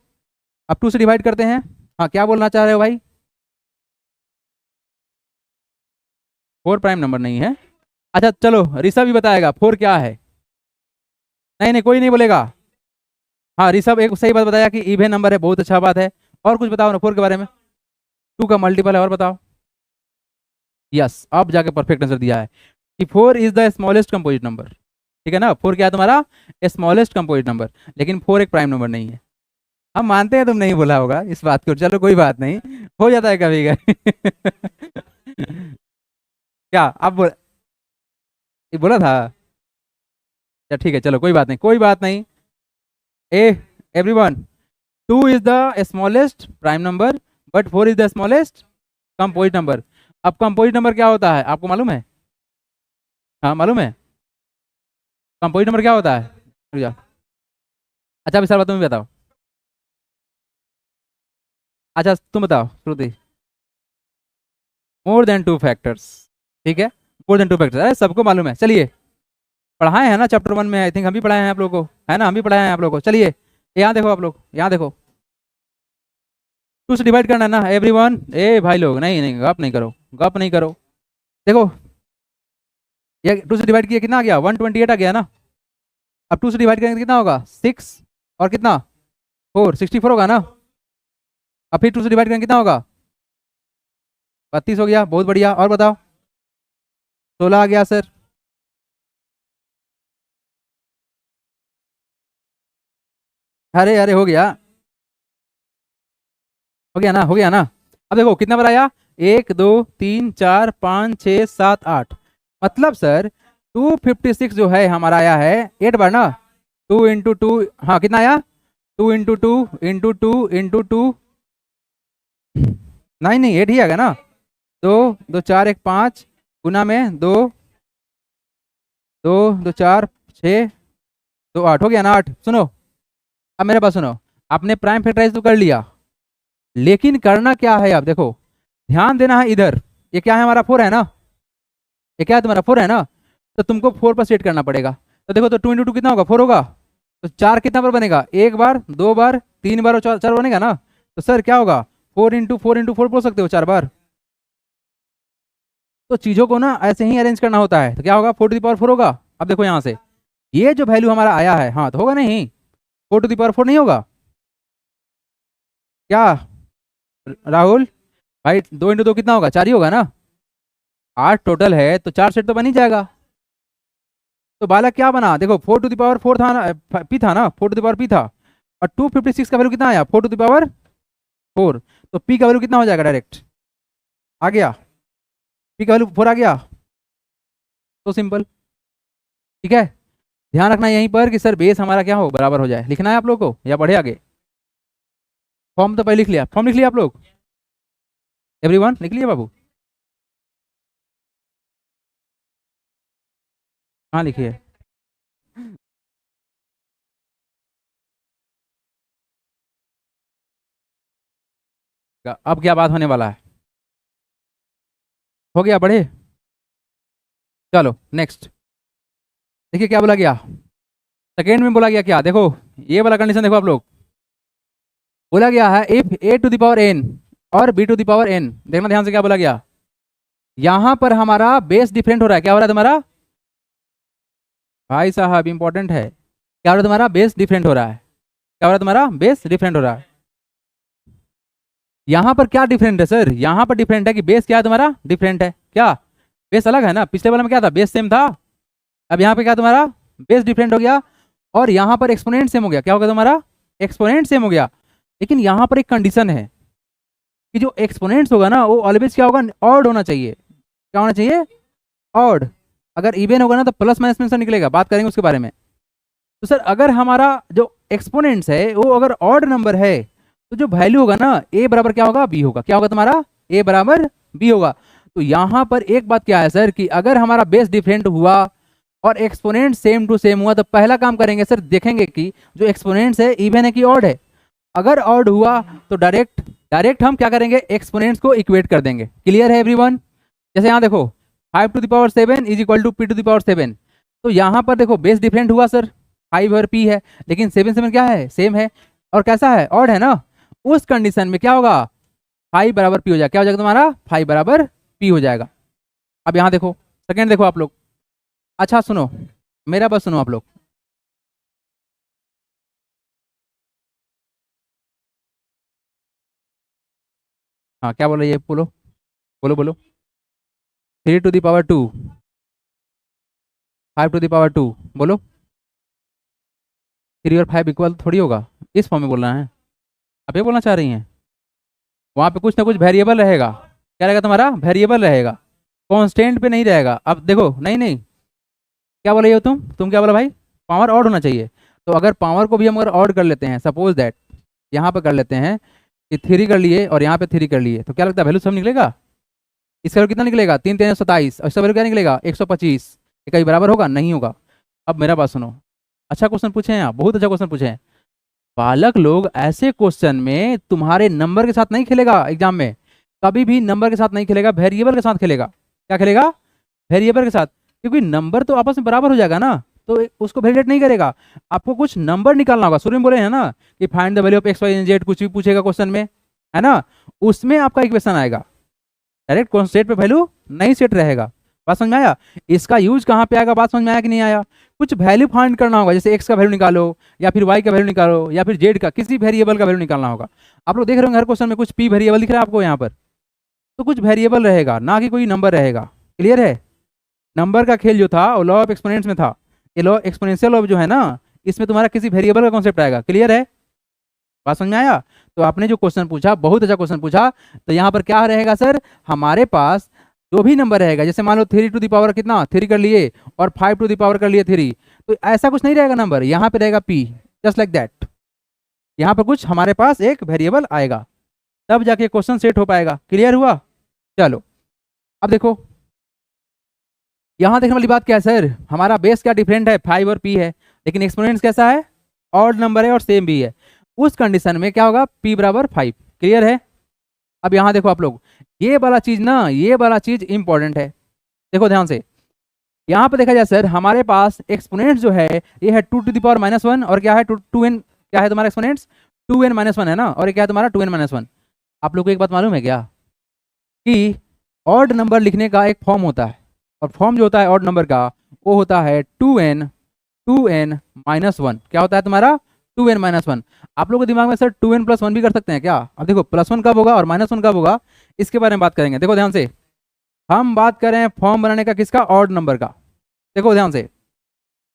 अब 2 से डिवाइड करते हैं। हाँ क्या बोलना चाह रहे हो भाई, 4 प्राइम नंबर नहीं है। अच्छा चलो ऋषभ भी बताएगा 4 क्या है। नहीं नहीं कोई नहीं बोलेगा। हाँ ऋषभ एक सही बात बताया कि इवन नंबर है, बहुत अच्छा बात है। और कुछ बताओ ना 4 के बारे में, 2 का मल्टीपल है, और बताओ। यस अब जाके परफेक्ट आंसर दिया है कि 4 is the smallest composite number. ठीक है ना, 4 क्या है तुम्हारा, स्मॉलेस्ट कंपोजिट नंबर। लेकिन 4 एक प्राइम नंबर नहीं है। हम मानते हैं तुम नहीं बोला होगा इस बात को, चलो कोई बात नहीं, हो जाता है कभी कभी क्या आप ये बोला था, अच्छा ठीक है चलो कोई बात नहीं, कोई बात नहीं। Hey everyone, 2 is the smallest prime number but 4 is the smallest composite number. अब कंपोजिट नंबर क्या होता है आपको मालूम है, हाँ मालूम है कंपोजिट नंबर क्या होता है, रुक जाओ। अच्छा विशाल तुम भी बताओ, अच्छा तुम बताओ श्रुति। मोर देन 2 फैक्टर्स, ठीक है मोर देन 2 फैक्टर्स, अरे सबको मालूम है। चलिए पढ़ाए हैं ना चैप्टर 1 में, आई थिंक हम भी पढ़ाए हैं आप लोगों को, है ना, हम भी पढ़ाए हैं आप लोगों को। चलिए यहाँ देखो आप लोग, यहाँ देखो 2 से डिवाइड करना है ना एवरीवन। ए भाई लोग नहीं नहीं गप नहीं करो, गप नहीं करो। देखो ये 2 से डिवाइड किया कितना आ गया, 128 आ गया ना। अब 2 से डिवाइड करेंगे तो कितना होगा 6 और कितना 4, 64 होगा ना। अब फिर 2 से डिवाइड करेंगे कितना होगा 32 हो गया, बहुत बढ़िया। और बताओ 16 आ गया सर। अरे अरे हो गया, हो गया ना, हो गया ना। अब देखो कितना बार आया, 1 2 3 4 5 6 7 8, मतलब सर 256 जो है हमारा आया है 8 बार ना। 2 इंटू 2, हाँ कितना आया 2 इंटू 2 इंटू 2 इंटू 2, नहीं नहीं 8 ही आ गया ना। 2 2 4 1 5 गुना में 2 दो, दो चार, 6, 2 8, हो गया ना 8। सुनो, अब मेरे पास सुनो, आपने प्राइम फैक्टराइज तो कर लिया, लेकिन करना क्या है, आप देखो ध्यान देना है इधर। ये क्या है, हमारा 4 है ना, ये क्या है तुम्हारा 4 है ना, तो तुमको 4 पर सेट करना पड़ेगा। तो देखो, तो 2 इंटू 2 कितना होगा, 4 होगा। तो 4 कितना बार बनेगा, एक बार, 2 बार, 3 बार और 4 बनेगा ना। तो सर क्या होगा, 4 इंटू 4 बोल सकते हो, 4 बार। तो चीजों को ना ऐसे ही अरेंज करना होता है। तो क्या होगा, 4 टू द पावर 4 होगा। अब देखो यहाँ से ये जो वैल्यू हमारा आया है, हाँ तो होगा नहीं, 4 टू द पावर 4 नहीं होगा क्या राहुल भाई। 2 इंटू 2 कितना होगा, 4 ही होगा ना। 8 टोटल है तो 4 सेट तो बन ही जाएगा। तो बालक क्या बना, देखो 4 टू द पावर 4 था ना, पी था ना, 4 टू द पावर पी था। और 256 का वैल्यू कितना आया, 4 टू द पावर 4। तो पी का वैल्यू कितना हो जाएगा, डायरेक्ट आ गया, पी का वैल्यू 4 आ गया। तो सिंपल, ठीक है। ध्यान रखना यहीं पर कि सर बेस हमारा क्या हो, बराबर हो जाए। लिखना है आप लोग को या बढ़े आगे। फॉर्म तो पहले लिख लिया, फॉर्म लिख लिया आप लोग, एवरीवन लिख लिया बाबू। हाँ लिखिए। अब क्या बात होने वाला है, हो गया बढ़े। चलो नेक्स्ट, देखिए क्या बोला गया, सेकेंड में बोला गया क्या, देखो ये वाला कंडीशन देखो आप लोग। बोला गया है if A to the power N और B to the power N, देखना ध्यान से क्या बोला गया। यहां पर हमारा बेस डिफरेंट हो रहा है, क्या हो रहा है तुम्हारा भाई साहब, इंपॉर्टेंट है। क्या हो रहा है तुम्हारा, बेस डिफरेंट हो रहा है। क्या हो रहा है तुम्हारा, बेस डिफरेंट हो रहा है। यहां पर क्या डिफरेंट है सर, यहां पर डिफरेंट है कि बेस क्या है तुम्हारा, डिफरेंट है। क्या बेस अलग है ना, पिछले वाले में क्या था, बेस सेम था। अब यहाँ पे क्या तुम्हारा, बेस डिफरेंट हो गया। और यहाँ पर एक्सपोनेंट सेम हो गया, क्या होगा तुम्हारा, एक्सपोनेंट सेम हो गया। लेकिन यहाँ पर एक कंडीशन है कि जो एक्सपोनेंट्स होगा ना वो ऑलवेज क्या होगा, ऑड होना चाहिए। क्या होना चाहिए, ऑड। अगर इवन होगा ना तो प्लस माइनस में से निकलेगा, बात करेंगे उसके बारे में। तो सर अगर हमारा जो एक्सपोनेंट्स है वो अगर ऑड नंबर है, तो जो वैल्यू होगा ना ए बराबर क्या होगा, बी होगा। क्या होगा तुम्हारा, ए बराबर बी होगा। तो यहाँ पर एक बात क्या है सर कि अगर हमारा बेस डिफरेंट हुआ और एक्सपोनेंट सेम टू सेम हुआ, तो पहला काम करेंगे सर, देखेंगे कि जो एक्सपोनेंट्स है इवन है कि ऑड है। अगर ऑड हुआ तो डायरेक्ट डायरेक्ट हम क्या करेंगे, एक्सपोनेंट्स को इक्वेट कर देंगे। क्लियर है एवरीवन। जैसे यहाँ देखो 5 to the power 7 is equal to p to the power 7। तो यहाँ पर देखो बेस डिफरेंट हुआ सर, 5 और पी है, लेकिन 7 क्या है, सेम है। और कैसा है, ऑड है ना। उस कंडीशन में क्या होगा, 5 बराबर पी हो जाएगा। क्या हो जाएगा तुम्हारा, 5 बराबर पी हो जाएगा। अब यहाँ देखो सेकेंड देखो आप लोग। अच्छा सुनो, मेरा बस सुनो आप लोग। हाँ क्या बोल रही है, बोलो बोलो बोलो। 3 to the power 2, 5 to the power 2, बोलो। 3 और 5 इक्वल थोड़ी होगा, इस फॉर्म में बोलना है। आप ये बोलना चाह रही हैं, वहाँ पे कुछ ना कुछ वेरिएबल रहेगा। क्या रहेगा तुम्हारा, वेरिएबल रहेगा, कांस्टेंट पे नहीं रहेगा। अब देखो, नहीं नहीं, क्या बोल रही हो तुम क्या बोला भाई, पावर ऑड होना चाहिए। तो अगर पावर को भी हम अगर ऑड कर लेते हैं, सपोज दैट यहाँ पर कर लेते हैं कि 3 कर लिए और यहाँ पे 3 कर लिए, तो क्या लगता है वैल्यू सब निकलेगा। इसका वैल्यू कितना निकलेगा, 3 3 27, और इसका वैल्यू क्या निकलेगा, 125। ये कहीं बराबर होगा, नहीं होगा। अब मेरा बात सुनो, अच्छा क्वेश्चन पूछे हैं आप, बहुत अच्छा क्वेश्चन पूछे हैं। बालक लोग ऐसे क्वेश्चन में तुम्हारे नंबर के साथ नहीं खेलेगा एग्जाम में, कभी भी नंबर के साथ नहीं खेलेगा, वेरिएबल के साथ खेलेगा। क्या खेलेगा, वेरिएबल के साथ। क्योंकि नंबर तो आपस में बराबर हो जाएगा ना, तो उसको वैलिडेट नहीं करेगा। आपको कुछ नंबर निकालना होगा, शुरू में बोले हैं ना कि find the value of x y and z, कुछ भी पूछेगा क्वेश्चन में, है ना। उसमें आपका इक्वेशन आएगा, डायरेक्ट कौन सेट पे वैल्यू नहीं सेट रहेगा। बात समझ में आया, इसका यूज कहाँ पे आएगा, बात समझ में आया कि नहीं आया। कुछ वैल्यू फाइंड करना होगा, जैसे एक्स का वैल्यू निकालो या फिर वाई का वैल्यू निकालो या फिर जेड का, किसी वेरिएबल का वैल्यू निकालना होगा। आप लोग देख रहे होंगे हर क्वेश्चन में कुछ पी वेरिएबल दिख रहा है आपको यहाँ पर, तो कुछ वेरिएबल रहेगा ना कि कोई नंबर रहेगा। क्लियर है। नंबर का खेल जो था वो लॉ ऑफ एक्सपोनेंट्स में था, ये लॉ एक्सपोनेंशियल लॉ जो है ना, इसमें तुम्हारा किसी वेरिएबल का कॉन्सेप्ट आएगा। क्लियर है, बात समझ में आया। तो आपने जो क्वेश्चन पूछा, बहुत अच्छा क्वेश्चन पूछा। तो यहाँ पर क्या रहेगा सर, हमारे पास जो भी नंबर रहेगा, जैसे मान लो 3 टू द पावर कितना 3 कर लिए और 5 टू द पावर कर लिए 3, तो ऐसा कुछ नहीं रहेगा नंबर, यहाँ पे रहेगा पी, जस्ट लाइक दैट। यहाँ पर कुछ हमारे पास एक वेरिएबल आएगा, तब जाके क्वेश्चन सेट हो पाएगा। क्लियर हुआ। चलो अब देखो, यहाँ देखने वाली बात क्या है सर, हमारा बेस क्या डिफरेंट है, 5 और p है, लेकिन एक्सपोनेंट्स कैसा है, ऑड नंबर है और सेम भी है। उस कंडीशन में क्या होगा, p बराबर 5। क्लियर है। अब यहाँ देखो आप लोग, ये वाला चीज ना, ये वाला चीज इंपॉर्टेंट है। देखो ध्यान से, यहाँ पे देखा जाए सर, हमारे पास एक्सपोनेंट जो है ये है 2⁻⁻1 और क्या है 2n, क्या है तुम्हारा एक्सपोनेंट्स 2n-1 है ना, और ये क्या है तुम्हारा 2n-1। आप लोग को एक बात मालूम है क्या, कि ऑड नंबर लिखने का एक फॉर्म होता है, और फॉर्म जो होता है ऑड नंबर का वो होता है 2n-1। क्या होता है तुम्हारा 2n-1। आप लोगों के दिमाग में सर 2n+1 भी कर सकते हैं क्या। अब देखो +1 कब होगा और -1 कब होगा, इसके बारे में बात करेंगे। देखो ध्यान से, हम बात करें फॉर्म बनाने का किसका, ऑड नंबर का। देखो ध्यान से,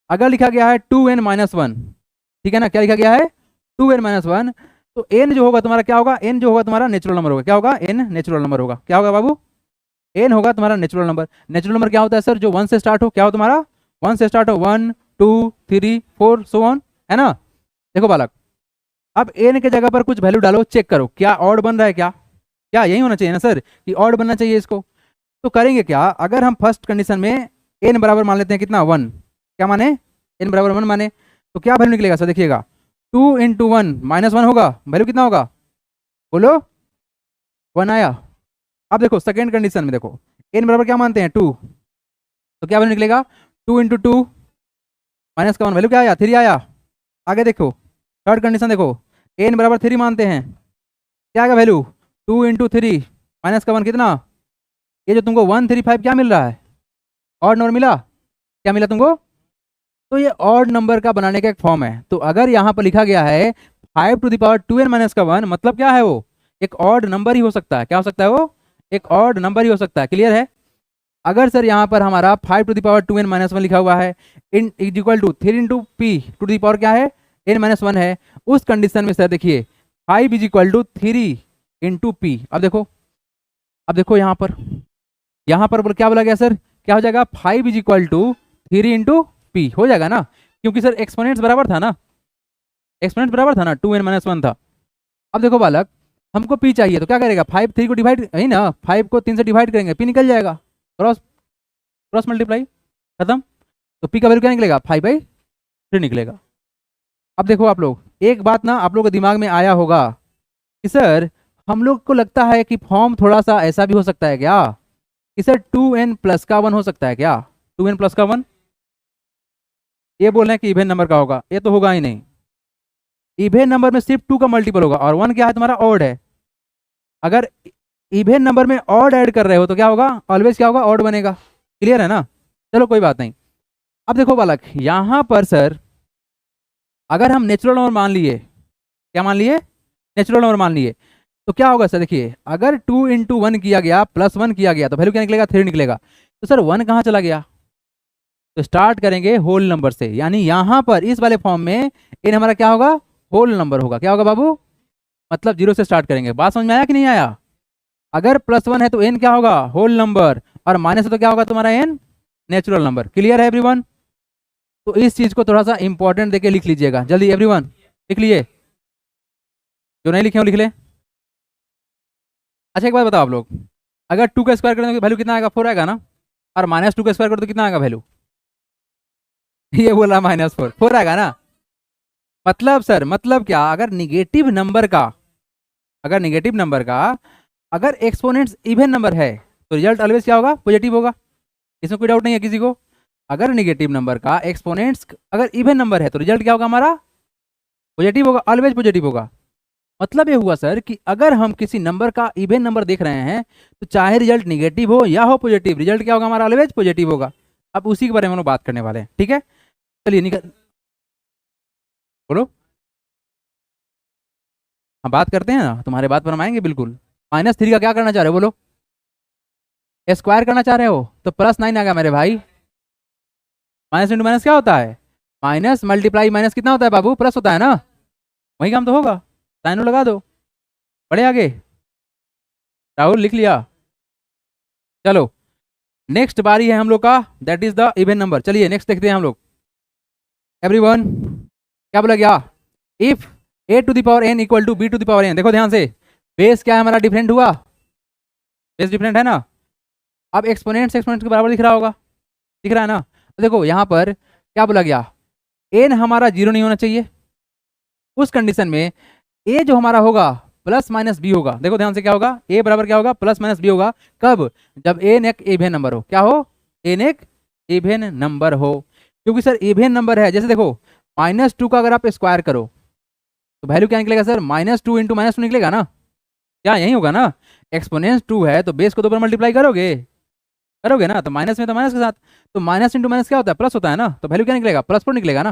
अगर लिखा गया है 2n-1, ठीक है ना, क्या लिखा गया है 2n-1, तो n जो होगा तुम्हारा क्या होगा, n जो होगा तुम्हारा नेचुरल नंबर होगा। क्या होगा, n नेचुरल नंबर होगा। क्या होगा बाबू, n होगा तुम्हारा नेचुरल नंबर। नेचुरल नंबर क्या होता है सर, जो 1 से स्टार्ट हो। क्या हो तुम्हारा 1 से स्टार्ट हो, 1 2 3 4 सो ऑन, है ना। देखो बालक, अब n के जगह पर कुछ वैल्यू डालो, चेक करो क्या ऑड बन रहा है, क्या क्या यही होना चाहिए ना सर, कि ऑड बनना चाहिए इसको। तो करेंगे क्या, अगर हम फर्स्ट कंडीशन में n बराबर मान लेते हैं कितना 1, क्या माने n बराबर 1 माने, तो क्या वैल्यू निकलेगा सर, देखिएगा 2 × 1 -1 होगा, वैल्यू कितना होगा बोलो, 1 आया। अब देखो सेकेंड कंडीशन में देखो, n बराबर क्या मानते हैं 2, तो क्या वैल्यू निकलेगा 2 × 2 -1, वैल्यू क्या आया 3 आया। आगे देखो थर्ड कंडीशन देखो, n बराबर 3 मानते हैं, क्या आएगा वैल्यू 2 × 3 -1 कितना, ये जो तुमको 1 3 5 क्या मिल रहा है, ऑड नंबर मिला, क्या मिला तुमको। तो ये ऑड नंबर का बनाने का एक फॉर्म है। तो अगर यहाँ पर लिखा गया है 5⁻2n-1, मतलब क्या है, वो एक ऑड नंबर ही हो सकता है। क्या हो सकता है, वो एक ऑड नंबर ही हो सकता है। क्लियर है। अगर सर यहाँ पर हमारा 5⁻2n-1 लिखा हुआ है N is equal to 3 × p to the power क्या है n-1 है, उस कंडीशन में सर देखिए 5 इज इक्वल टू 3 × p। अब देखो यहाँ पर क्या बोला गया सर, क्या हो जाएगा 5 इज इक्वल टू 3 × p हो जाएगा ना, क्योंकि सर एक्सपोनेंट्स बराबर था ना, एक्सपोनेंट्स बराबर था ना, 2n-1 था। अब देखो बालक, हमको p चाहिए, तो क्या करेगा 5 3 को डिवाइड है ना, 5 को 3 से डिवाइड करेंगे, p निकल जाएगा, क्रॉस क्रॉस मल्टीप्लाई, खत्म। तो p का वैल्यू क्या निकलेगा 5/3 निकलेगा। अब देखो आप लोग, एक बात ना आप लोग के दिमाग में आया होगा कि सर हम लोग को लगता है कि फॉर्म थोड़ा सा ऐसा भी हो सकता है क्या, कि सर 2n+1 हो सकता है क्या, 2n+1। ये बोल रहे हैं कि इवेन नंबर का होगा, ये तो होगा ही नहीं। इवेन नंबर में सिर्फ 2 का मल्टीपल होगा, और 1 क्या है तुम्हारा ऑड है। अगर इवेन नंबर में ऑड ऐड कर रहे हो तो क्या होगा, ऑलवेज क्या होगा, ऑड बनेगा। क्लियर है ना, चलो कोई बात नहीं। अब देखो बालक, यहाँ पर सर अगर हम नेचुरल नंबर मान लिए, क्या मान लिए, नेचुरल नंबर मान लिए, तो क्या होगा सर, देखिए अगर 2 × 1 किया गया +1 किया गया तो वैल्यू क्या निकलेगा 3 निकलेगा। तो सर 1 कहाँ चला गया, तो स्टार्ट करेंगे होल नंबर से, यानी यहाँ पर इस वाले फॉर्म में इन हमारा क्या होगा, होल नंबर होगा। क्या होगा बाबू, मतलब 0 से स्टार्ट करेंगे। बात समझ में आया कि नहीं आया। अगर +1 है तो n क्या होगा, होल नंबर, और माइनस है तो क्या होगा तुम्हारा n नेचुरल नंबर। क्लियर है एवरीवन। तो इस चीज को थोड़ा सा इंपॉर्टेंट देके लिख लीजिएगा जल्दी, एवरीवन लिख लिए, जो नहीं लिखे हो लिख ले। अच्छा एक बात बताओ आप लोग, अगर 2 का स्क्वायर करें तो वैल्यू कितना आएगा, 4 आएगा ना, और -2 का स्क्वायर करो तो कितना आएगा वैल्यू ये बोला -4 आएगा ना। मतलब सर, मतलब क्या, अगर निगेटिव नंबर का, अगर एक्सपोनेंट्स इवन नंबर है तो रिजल्ट ऑलवेज क्या होगा, पॉजिटिव होगा। इसमें कोई डाउट नहीं है किसी को। अगर निगेटिव नंबर का एक्सपोनेंट्स अगर इवन नंबर है तो रिजल्ट क्या होगा हमारा, पॉजिटिव होगा, ऑलवेज पॉजिटिव होगा। मतलब ये हुआ सर कि अगर हम किसी नंबर का इवन नंबर देख रहे हैं तो चाहे रिजल्ट निगेटिव हो या हो पॉजिटिव, रिजल्ट क्या होगा हमारा, ऑलवेज पॉजिटिव होगा। अब उसी के बारे में हम लोग बात करने वाले हैं, ठीक है। चलिए निकल बोलो, हम बात करते हैं ना, तुम्हारे बात पर हम आएंगे बिल्कुल। -3 का क्या करना चाह रहे हो बोलो, स्क्वायर करना चाह रहे हो, तो +9 आ गया मेरे भाई। माइनस इंटू माइनस क्या होता है, माइनस मल्टीप्लाई माइनस कितना होता है बाबू, प्लस होता है ना, वही काम तो होगा, साइन लगा दो। बढ़े आगे, राहुल लिख लिया। चलो नेक्स्ट बारी है हम लोग का, that is the even number. चलिए नेक्स्ट देखते हैं हम लोग। एवरीवन क्या बोला गया, if a⁴n equal to b⁴n। देखो ध्यान से, बेस क्या है हमारा, डिफरेंट हुआ, बेस डिफरेंट है ना। अब एक्सपोनेंट्स के बराबर दिख रहा होगा, दिख रहा है ना। तो देखो यहाँ पर क्या बोला गया, एन हमारा जीरो नहीं होना चाहिए। उस कंडीशन में ए जो हमारा होगा प्लस माइनस बी होगा। देखो ध्यान से, क्या होगा, ए बराबर क्या होगा, प्लस माइनस बी होगा। कब, जब एन एक इवन नंबर हो। क्या हो, एन एक इवन नंबर हो। क्योंकि सर इवन नंबर है, जैसे देखो -2 का अगर आप स्क्वायर करो तो वैल्यू क्या निकलेगा सर, -2 इंटू -2 निकलेगा ना। क्या यही होगा ना, एक्सपोनेंस 2 है तो बेस को 2 पर मल्टीप्लाई करोगे, करोगे ना, तो माइनस में तो माइनस के साथ, तो माइनस इंटू माइनस क्या होता है, प्लस होता है ना, तो वैल्यू क्या निकलेगा, +4 निकलेगा ना।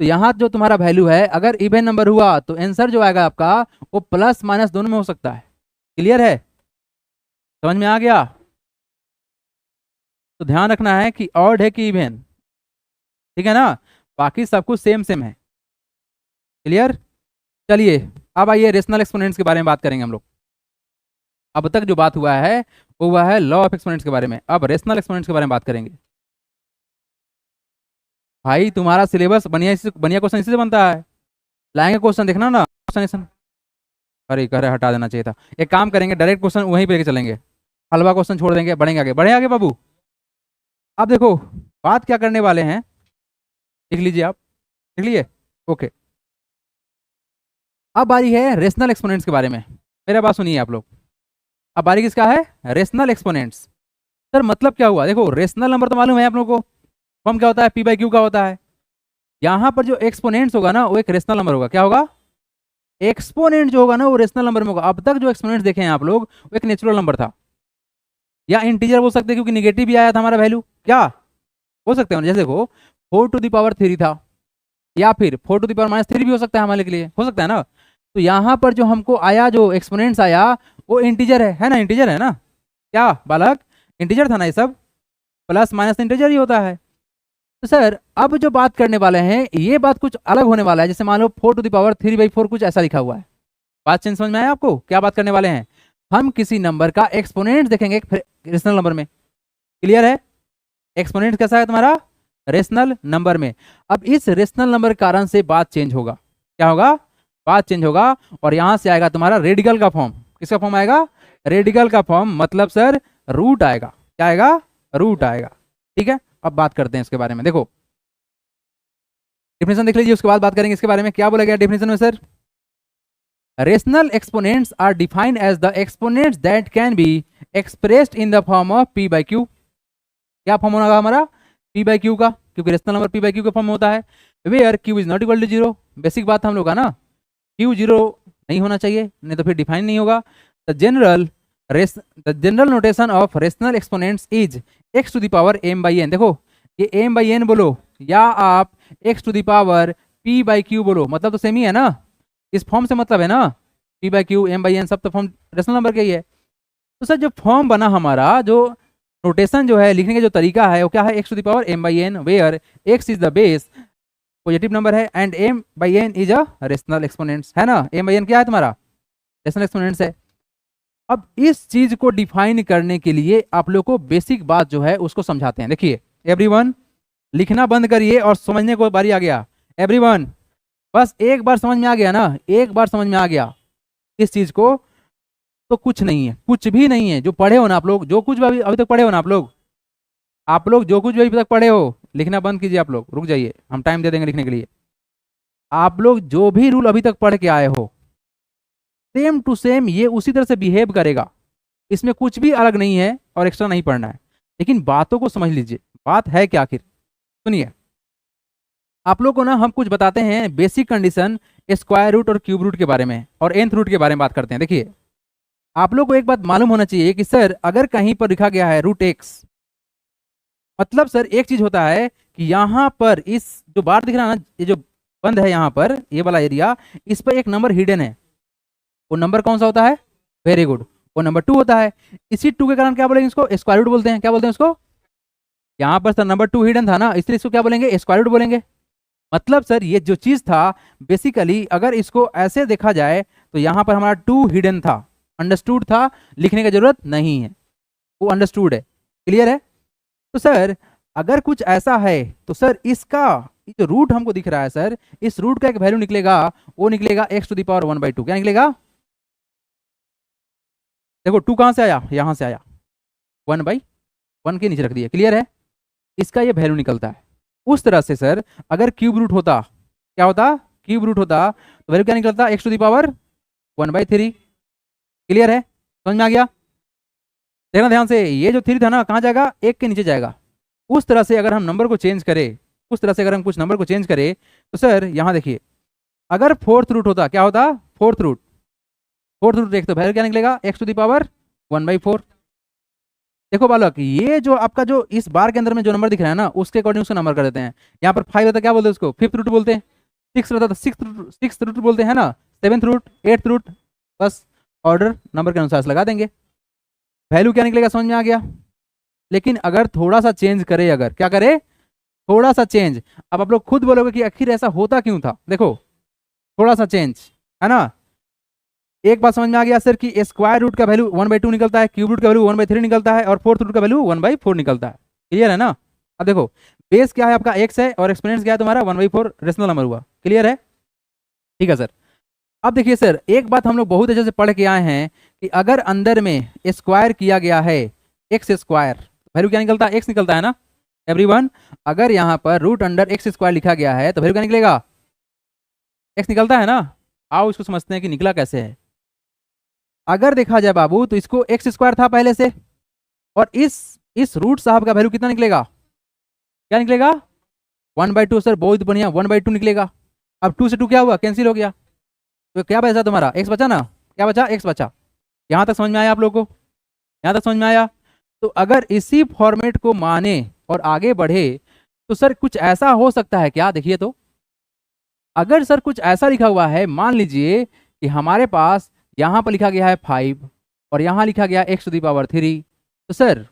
तो यहाँ जो तुम्हारा वैल्यू है अगर इवन नंबर हुआ तो आंसर जो आएगा आपका वो प्लस माइनस दोनों में हो सकता है। क्लियर है, समझ में आ गया। तो ध्यान रखना है कि ऑड है कि इवन, ठीक है ना, बाकी सब कुछ सेम सेम है। क्लियर। चलिए अब आइए रेशनल एक्सपोनेंट्स के बारे में बात करेंगे हम लोग। अब तक जो बात हुआ है वो हुआ है लॉ ऑफ एक्सपोनेंट्स के बारे में, अब रेशनल एक्सपोनेंट्स के बारे में बात करेंगे। भाई तुम्हारा सिलेबस बढ़िया बढ़िया क्वेश्चन इसी से बनता है, लाएंगे क्वेश्चन, देखना ना क्वेश्चन। अरे करे हटा देना चाहिए था। एक काम करेंगे, डायरेक्ट क्वेश्चन वहीं पे लेके चलेंगे, हलवा क्वेश्चन छोड़ देंगे, बढ़ेंगे आगे, बढ़े आगे बाबू। अब देखो बात क्या करने वाले हैं, लिख लीजिए आप, लिख लीजिए, ओके। अब बारी है रेशनल एक्सपोनेंट्स के बारे में, मेरा बात सुनिए आप लोग। अब बारी किसका है, रेशनल एक्सपोनेंट्स। सर मतलब क्या हुआ, देखो रेशनल नंबर तो मालूम है आप लोगों को, फॉर्म क्या होता है, पी बाई क्यू का होता है। यहाँ पर जो एक्सपोनेंट्स होगा ना वो एक रेशनल नंबर होगा। क्या होगा, एक्सपोनेंट जो होगा ना वो रेशनल नंबर में होगा। अब तक जो एक्सपोनेंट्स देखे हैं आप लोग वो एक नेचुरल नंबर था, या इंटीजर बोल सकते हैं क्योंकि निगेटिव भी आया था हमारा वैल्यू, क्या बोल सकते हैं, जैसे देखो 4⁻³ था, या फिर 4⁻³ भी हो सकता है हमारे लिए, हो सकता है ना। तो यहाँ पर जो हमको आया, जो एक्सपोनेंट्स आया वो इंटीजर है ना, इंटीजर है ना, क्या बालक, इंटीजर था ना, ये सब प्लस माइनस इंटीजर ही होता है। तो सर अब जो बात करने वाले हैं ये बात कुछ अलग होने वाला है, जैसे मान लो 4⁻³ कुछ ऐसा लिखा हुआ है। बात चेंज समझ में आया आपको, क्या बात करने वाले हैं, हम किसी नंबर का एक्सपोनेंट देखेंगे रेशनल नंबर में। क्लियर है, एक्सपोनेंट कैसा है तुम्हारा, रेशनल नंबर में। अब इस रेशनल नंबर के कारण से बात चेंज होगा, क्या होगा, बात चेंज होगा, और यहां से आएगा तुम्हारा रेडिकल का फॉर्म। किसका फॉर्म आएगा, रेडिकल का फॉर्म, मतलब सर रूट आएगा। क्या आएगा, रूट आएगा। ठीक है, अब बात करते हैं इसके बारे में। देखो डेफिनेशन देख लीजिए, उसके बाद बात करेंगे इसके बारे में। क्या बोला गया डेफिनेशन में sir, rational exponents are defined as the exponents that can be expressed in the form of p by q. क्या फॉर्म होगा हमारा, p बाई क्यू का, क्योंकि rational number p by q के फॉर्म में होता है। Where q is not equal to 0, basic बात हम लोग का ना, q 0 नहीं होना चाहिए, नहीं तो फिर डिफाइन नहीं होगा। The general notation of rational exponents is x⁻m/n। देखो ये m/n बोलो या आप x⁻p बाई क्यू बोलो, मतलब तो सेम ही है ना, इस फॉर्म से मतलब है ना, p बाई क्यू m/n सब तो फॉर्म रेशनल नंबर का ही है। तो सर जो फॉर्म बना हमारा, जो नोटेशन जो है लिखने का जो तरीका है वो क्या है, x⁻m/n, where x is the base, positive number है, and m/n is a rational exponents, है ना, m/n क्या है तुम्हारा, रेशनल एक्सपोनेंट्स है। अब इस चीज को डिफाइन करने के लिए आप लोग को बेसिक बात जो है उसको समझाते हैं। देखिए एवरीवन लिखना बंद करिए और समझने को बारी आ गया। एवरीवन बस एक बार समझ में आ गया ना, एक बार समझ में आ गया इस चीज को, तो कुछ नहीं है, कुछ भी नहीं है। जो पढ़े हो ना आप लोग, जो कुछ भी अभी तक पढ़े हो ना आप लोग जो कुछ भी अभी तक पढ़े हो, लिखना बंद कीजिए। आप लोग रुक जाइए, हम टाइम दे देंगे लिखने के लिए। आप लोग जो भी रूल अभी तक पढ़ के आए हो सेम टू सेम ये उसी तरह से बिहेव करेगा, इसमें कुछ भी अलग नहीं है और एक्स्ट्रा नहीं पढ़ना है। लेकिन बातों को समझ लीजिए, बात है क्या आखिर, सुनिए। आप लोग को ना हम कुछ बताते हैं बेसिक कंडीशन स्क्वायर रूट और क्यूब रूट के बारे में, और nth रूट के बारे में बात करते हैं। देखिए आप लोग को एक बात मालूम होना चाहिए कि सर अगर कहीं पर लिखा गया है √x, मतलब सर एक चीज होता है कि यहाँ पर इस जो बार दिख रहा है ना, ये जो बंद है यहाँ पर ये वाला एरिया, इस पर एक नंबर हिडन है। वो नंबर कौन सा होता है, वेरी गुड, वो नंबर 2 होता है। इसी 2 के कारण क्या बोलेंगे, इसको स्क्वायर रूट बोलते हैं। क्या बोलते हैं इसको, यहाँ पर सर नंबर 2 हिडन था ना, इसलिए इसको क्या बोलेंगे, स्क्वायर रूट बोलेंगे। मतलब सर ये जो चीज था बेसिकली अगर इसको ऐसे देखा जाए तो यहाँ पर हमारा 2 हिडन था, अंडरस्टूड था, लिखने की जरूरत नहीं है, वो अंडरस्टूड है। क्लियर है। तो सर अगर कुछ ऐसा है तो सर इसका जो रूट हमको दिख रहा है सर, इस रूट का एक वैल्यू निकलेगा, वो निकलेगा x⁻1/2। क्या निकलेगा, देखो 2 कहां से आया, यहां से आया, 1/1 के नीचे रख दिया। क्लियर है। इसका ये वैल्यू निकलता है। उस तरह से सर अगर क्यूब रूट होता, क्या होता, क्यूब रूट होता तो वैल्यू क्या निकलता, x to the power 1/3। Clear है, समझ में आ गया? देखना ध्यान से, ये जो 3 था ना कहाँ जाएगा, एक के नीचे जाएगा। उस तरह से अगर हम नंबर को चेंज करें, उस तरह से अगर हम कुछ नंबर को चेंज करें तो सर यहाँ देखिए, अगर फोर्थ रूट होता, क्या होता, फोर्थ रूट, फोर्थ रूट एक तो वैल्यू क्या निकलेगा, एक्स टू दी पावर 1/4। देखो बालक, ये जो आपका जो इस बार के अंदर में जो नंबर दिख रहा है ना, उसके अकॉर्डिंग उसका नंबर कर देते हैं। यहाँ पर 5 रहता क्या बोलते हैं उसको, फिफ्थ रूट बोलते हैं। 6 रहता तो सिक्स रूट बोलते हैं ना, 7th रूट, 8th रूट, बस ऑर्डर नंबर के अनुसार से लगा देंगे, वैल्यू क्या निकलेगा, समझ में आ गया? लेकिन अगर थोड़ा सा चेंज करे, अगर क्या करे, थोड़ा सा चेंज, अब आप लोग खुद बोलोगे कि आखिर ऐसा होता क्यों था। देखो थोड़ा सा चेंज है ना, एक बात समझ में आ गया सर कि स्क्वायर रूट का वैल्यू 1/2 निकलता है, क्यूब रूट का वैल्यू 1/3 निकलता है और फोर्थ रूट का वैल्यू 1/4 निकलता है। क्लियर है ना? अब देखो बेस क्या है आपका, x है, और एक्सपोनेंट्स क्या है तुम्हारा 1/4, रेशनल नंबर हुआ। क्लियर है? ठीक है सर। अब देखिए सर, एक बात हम लोग बहुत अच्छे से पढ़ के आए हैं कि अगर अंदर में स्क्वायर किया गया है एक्स स्क्वायर, वैल्यू क्या निकलता है, एक्स निकलता है ना एवरीवन। अगर यहाँ पर रूट अंडर एक्स स्क्वायर लिखा गया है तो वैल्यू क्या निकलेगा, एक्स निकलता है ना। आओ इसको समझते हैं कि निकला कैसे है। अगर देखा जाए बाबू तो इसको एक्स स्क्वायर था पहले से, और इस रूट साहब का वैल्यू कितना निकलेगा, क्या निकलेगा, 1/2 सर, बहुत बढ़िया, 1/2 निकलेगा। अब 2 से 2 क्या हुआ, कैंसिल हो गया, तो क्या बचा तुम्हारा, एक्स बचा ना, क्या बचा, एक्स बचा। यहां तक समझ में आया आप लोगों को, यहां तक समझ में आया? तो अगर इसी फॉर्मेट को माने और आगे बढ़े तो सर कुछ ऐसा हो सकता है क्या, देखिए तो, अगर सर कुछ ऐसा लिखा हुआ है, मान लीजिए कि हमारे पास यहां पर लिखा गया है 5 और यहां लिखा गया एक्स टू दी पावर 3, तो सर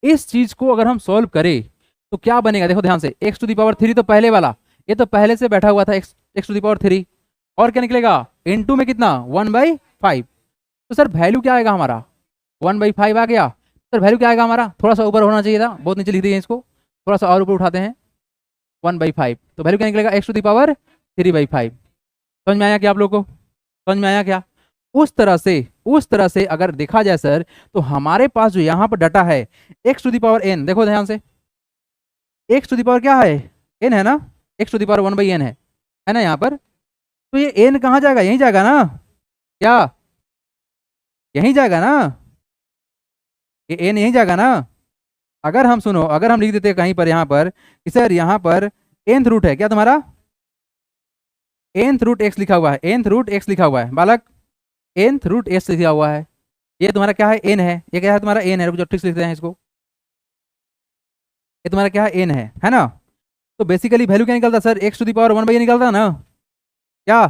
इस चीज को अगर हम सॉल्व करें तो क्या बनेगा, देखो ध्यान से, एक्स टू दी पावर 3 तो पहले वाला, ये तो पहले से बैठा हुआ था एक्स टू दी पावर 3, और क्या निकलेगा, इनटू में कितना, 1/5। तो सर वैल्यू क्या आएगा हमारा, 1/5 आ गया। सर वैल्यू क्या आएगा हमारा, थोड़ा सा ऊपर होना चाहिए था, बहुत नीचे लिख दिए इसको, थोड़ा सा और ऊपर उठाते हैं, 1/5। तो वैल्यू क्या निकलेगा, एक्स टू दी पावर 3/5। समझ में आया क्या आप लोग को, समझ में आया क्या? उस तरह से अगर देखा जाए सर, तो हमारे पास जो यहाँ पर डाटा है x to the power n, देखो ध्यान से, एक्स टू दी पावर क्या है, n है ना, x to the power 1/n है ना यहाँ पर। तो ये n कहाँ जाएगा, यहीं जाएगा ना, क्या यहीं जाएगा ना, ये n यहीं जाएगा ना। अगर हम सुनो, अगर हम लिख देते कहीं पर यहाँ पर कि सर यहाँ पर nth रूट है, क्या तुम्हारा nth रूट x लिखा हुआ है, nth रूट x लिखा हुआ है बालक, nth रूट x लिखा हुआ है, ये तुम्हारा क्या है, n है, ये क्या है तुम्हारा, n है, रुक जाओ ठीक से लिखते हैं इसको, ये तुम्हारा क्या है, n है ना। तो बेसिकली वैल्यू क्या निकलता sir, x to the power 1/n निकलता ना, क्या?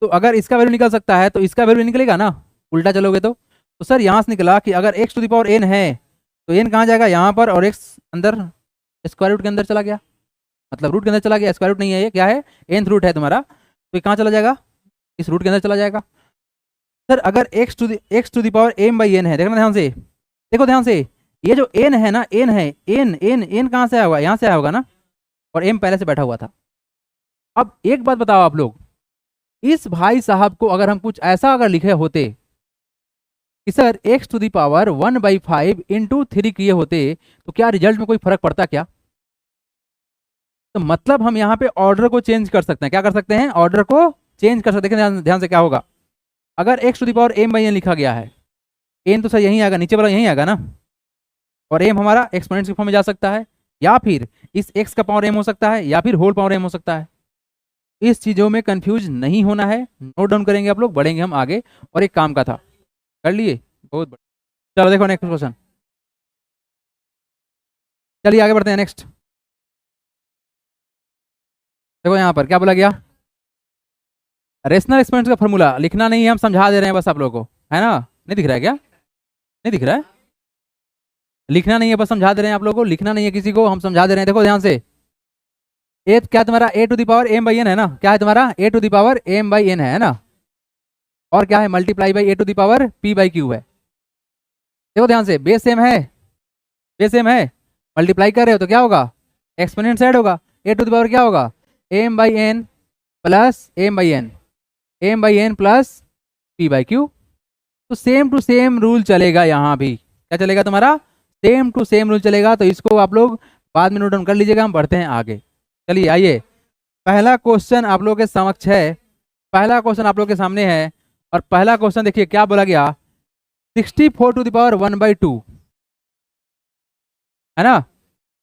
तो अगर इसका वैल्यू निकल सकता है तो इसका वैल्यू निकलेगा ना, उल्टा चलोगे तो सर यहाँ से निकला कि अगर x to the power n है तो n कहाँ जाएगा, यहाँ पर, और x अंदर स्क्वायर रूट के अंदर चला गया, मतलब रूट के अंदर चला गया, स्क्वायर रूट नहीं है, ये क्या है, nth रूट है तुम्हारा, तो ये कहाँ चला जाएगा, इस रूट के अंदर चला जाएगा। सर अगर x to the power m/n है, देखना ध्यान से, देखो ध्यान से, ये जो n है ना, n है, n कहाँ से आया हुआ, यहाँ से आया होगा ना, और m पहले से बैठा हुआ था। अब एक बात बताओ आप लोग, इस भाई साहब को अगर हम कुछ ऐसा अगर लिखे होते कि sir x to the power 1/5 into 3 किए होते तो क्या रिजल्ट में कोई फर्क पड़ता क्या? तो मतलब हम यहाँ पे ऑर्डर को चेंज कर सकते हैं, क्या कर सकते हैं, ऑर्डर को चेंज कर सकते हैं। ध्यान से क्या होगा, अगर x to the power m/n लिखा गया है, n तो सर यहीं आएगा, नीचे वाला यहीं आएगा ना, और m हमारा एक्सपोनेंट्स के फॉर्म में जा सकता है, या फिर इस x का पावर m हो सकता है, या फिर होल पावर m हो सकता है। इस चीजों में कंफ्यूज नहीं होना है, नोट डाउन करेंगे आप लोग, बढ़ेंगे हम आगे। और एक काम का था, कर लिए, बहुत बढ़िया। चलो देखो नेक्स्ट क्वेश्चन, चलिए आगे बढ़ते हैं नेक्स्ट। देखो यहाँ पर क्या बोला गया, रेशनल एक्सपोनेंट्स का फॉर्मूला लिखना नहीं है, हम समझा दे रहे हैं बस आप लोगों को, है ना, नहीं दिख रहा है क्या, नहीं दिख रहा है, लिखना नहीं है, बस समझा दे रहे हैं आप लोगों को, लिखना नहीं है किसी को, हम समझा दे रहे हैं। देखो ध्यान से, ए क्या तुम्हारा a to the power m/n है ना, क्या है तुम्हारा a to the power m/n है ना, और क्या है multiply by a to the power p/q है। देखो ध्यान से, बेस सेम है, बेस सेम है, मल्टीप्लाई कर रहे हो तो क्या होगा, एक्सपोनेंट साइड होगा, a टू दी पावर क्या होगा, m/n plus m/n plus p/q। तो सेम टू सेम रूल चलेगा यहाँ भी, क्या चलेगा तुम्हारा, सेम टू सेम रूल चलेगा, तो इसको आप लोग बाद में नोट डाउन कर लीजिएगा। हम बढ़ते हैं आगे। चलिए आइए, पहला क्वेश्चन आप लोगों के समक्ष है, पहला क्वेश्चन आप लोग के सामने है। और पहला क्वेश्चन देखिए क्या बोला गया, 64 टू द पावर 1/2 है ना।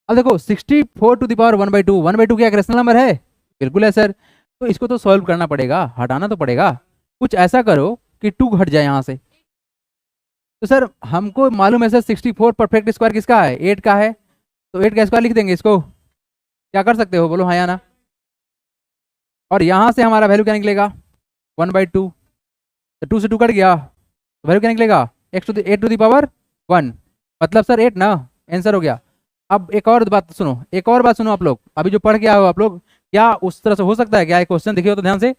अब देखो 64 टू द पावर 1/2, 1/2 क्या एक रेशनल नंबर है? बिल्कुल है सर। तो इसको तो सॉल्व करना पड़ेगा, हटाना तो पड़ेगा। कुछ ऐसा करो कि 2 हट जाए यहाँ से। तो सर हमको मालूम है सर 64 परफेक्ट स्क्वायर किसका है? 8 का है। तो 8 का स्क्वायर लिख देंगे इसको। क्या कर सकते हो, बोलो हाँ या ना। और यहाँ से हमारा वैल्यू क्या निकलेगा? 1/2। तो 2 से 2 कट गया, तो वैल्यू क्या निकलेगा? 8 टू द पावर 1, मतलब सर 8 ना, आंसर हो गया। अब एक और बात सुनो, एक और बात सुनो आप लोग, अभी जो पढ़ के आए हो आप लोग, क्या उस तरह से हो सकता है क्या? एक क्वेश्चन देखिए तो ध्यान से।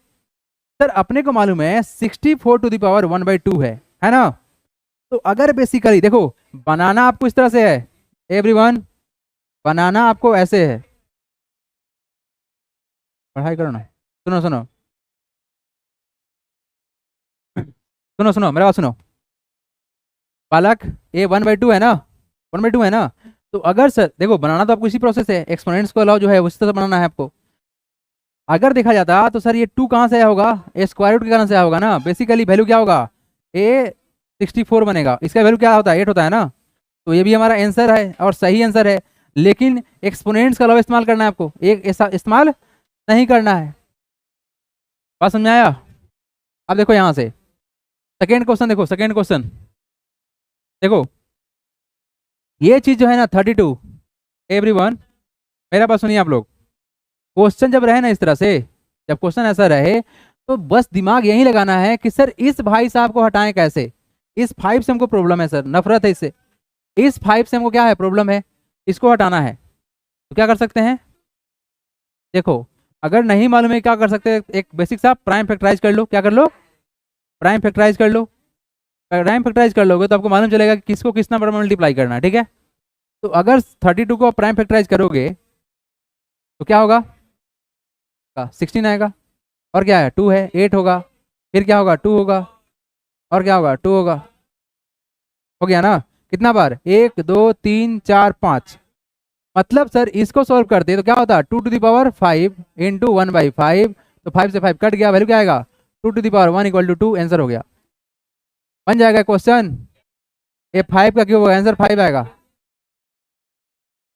सर अपने को मालूम है 64 टू द पावर 1/2 है ना। तो अगर बेसिकली देखो, बनाना आपको इस तरह से है एवरीवन, बनाना आपको ऐसे है। पढ़ाई करो ना, सुनो सुनो सुनो सुनो मेरा बात सुनो। पालक ये 1/2 है ना, 1/2 है ना। तो अगर सर देखो, बनाना तो आपको इसी प्रोसेस है, एक्सपोनेंट्स को अलाउ जो है उसी तरह बनाना है आपको। अगर देखा जाता तो सर ये 2 कहाँ से आया होगा? ए स्क्वायर रूट के कारण से आया होगा ना। बेसिकली वैल्यू क्या होगा? ए 64 बनेगा, इसका वैल्यू क्या होता है? 8 होता है ना। तो ये भी हमारा आंसर है और सही आंसर है। लेकिन एक्सपोनेंट्स का अलावा इस्तेमाल करना है आपको, एक ऐसा इस्तेमाल नहीं करना है। बात समझ में आया? अब देखो यहाँ से सेकेंड क्वेश्चन, देखो सेकेंड क्वेश्चन देखो, ये चीज जो है ना 32, एवरीवन मेरा बात सुनिए आप लोग। क्वेश्चन जब रहे ना इस तरह से, जब क्वेश्चन ऐसा रहे, तो बस दिमाग यही लगाना है कि सर इस भाई साहब को हटाएं कैसे। इस 5 से हमको प्रॉब्लम है सर, नफरत है इससे। इस 5 से हमको क्या है? प्रॉब्लम है, इसको हटाना है। तो क्या कर सकते हैं? देखो अगर नहीं मालूम है क्या कर सकते हैं, एक बेसिक सा प्राइम फैक्टराइज कर लो। क्या कर लो? प्राइम फैक्टराइज कर लो। प्राइम फैक्टराइज कर लोगे तो आपको मालूम चलेगा कि किसको किस नंबर में मल्टीप्लाई करना है, ठीक है। तो अगर 32 को प्राइम फैक्टराइज करोगे तो क्या होगा? 16 आएगा। और क्या है? 2 है, 8 होगा। फिर क्या होगा? 2 होगा। और क्या होगा? 2 होगा। हो गया ना। कितना बार? 1 2 3 4 5। मतलब सर इसको सॉल्व करते तो क्या होता? 2 टू द पावर 5 इंटू 1/5। तो 5 से 5 कट गया, वैल्यू क्या आएगा? 2 to the power 1 equal to 2, answer हो गया। बन जाएगा क्वेश्चन। ये 5 का क्यूब होगा, आंसर 5 आएगा।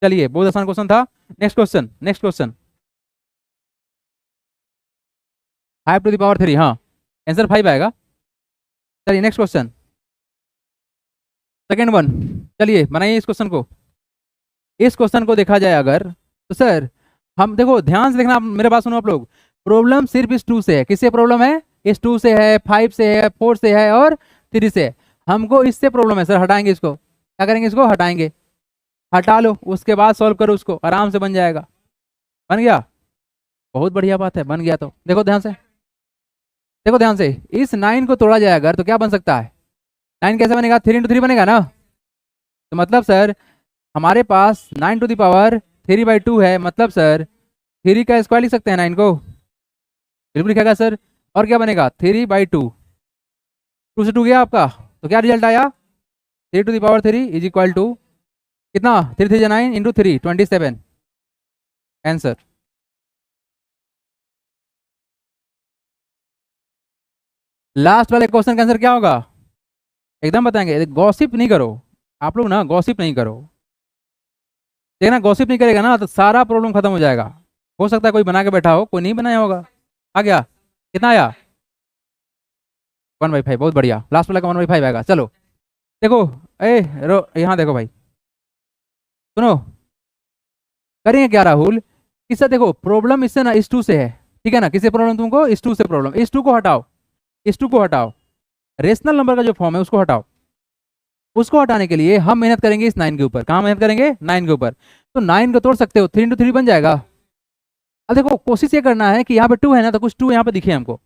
चलिए बहुत आसान क्वेश्चन था। Next question, next question 5 to the power 3, हाँ आंसर 5 आएगा। चलिए नेक्स्ट क्वेश्चन, सेकेंड वन। चलिए बनाइए इस क्वेश्चन को। इस क्वेश्चन को देखा जाए अगर, तो सर हम देखो ध्यान से देखना, आप मेरे बात सुनो आप लोग। प्रॉब्लम सिर्फ इस 2 से है। किससे प्रॉब्लम है? इस 2 से है, 5 से है, 4 से है और 3 से है। हमको इससे प्रॉब्लम है सर, हटाएंगे इसको। क्या करेंगे? इसको हटाएंगे। हटा लो, उसके बाद सॉल्व करो उसको, आराम से बन जाएगा। बन गया? बहुत बढ़िया बात है, बन गया। तो देखो ध्यान से, देखो ध्यान से, इस 9 को तोड़ा जाए अगर तो क्या बन सकता है? 9 कैसे बनेगा? 3 इंटू 3 बनेगा ना। तो मतलब सर हमारे पास 9 टू द पावर 3/2 है, मतलब सर 3 का स्क्वायर लिख सकते हैं 9 को। बिल्कुल लिखेगा सर। और क्या बनेगा? 3/2। 2 से 2 गया आपका, तो क्या रिजल्ट आया? 3 to the power 3 is equal to कितना? 3 3 9 इंटू 3 27, आंसर। लास्ट वाले क्वेश्चन का आंसर क्या होगा? एकदम बताएंगे। गॉसिप नहीं करो आप लोग ना, गॉसिप नहीं करो। देखना गॉसिप नहीं करेगा ना तो सारा प्रॉब्लम खत्म हो जाएगा। हो सकता है कोई बना के बैठा हो, कोई नहीं बनाया होगा। आ गया? कितना आया? 1/5, बहुत बढ़िया। लास्ट वाला का 1/5 आएगा। चलो देखो, यहाँ देखो भाई, सुनो करेंगे क्या राहुल? इससे देखो प्रॉब्लम इससे ना इस 2 से है, ठीक है ना। किससे प्रॉब्लम तुमको? इस 2 से प्रॉब्लम। इस 2 को हटाओ, इस 2 को हटाओ, रेशनल नंबर का जो फॉर्म है उसको हटाओ। उसको हटाने के लिए हम मेहनत करेंगे इस 9 के ऊपर। कहाँ मेहनत करेंगे? 9 के ऊपर। तो 9 को तोड़ सकते हो, 3 इंटू 3 बन जाएगा। अब देखो कोशिश ये करना है कि यहाँ पे 2 है ना, तो कुछ 2 यहाँ पे दिखे हमको।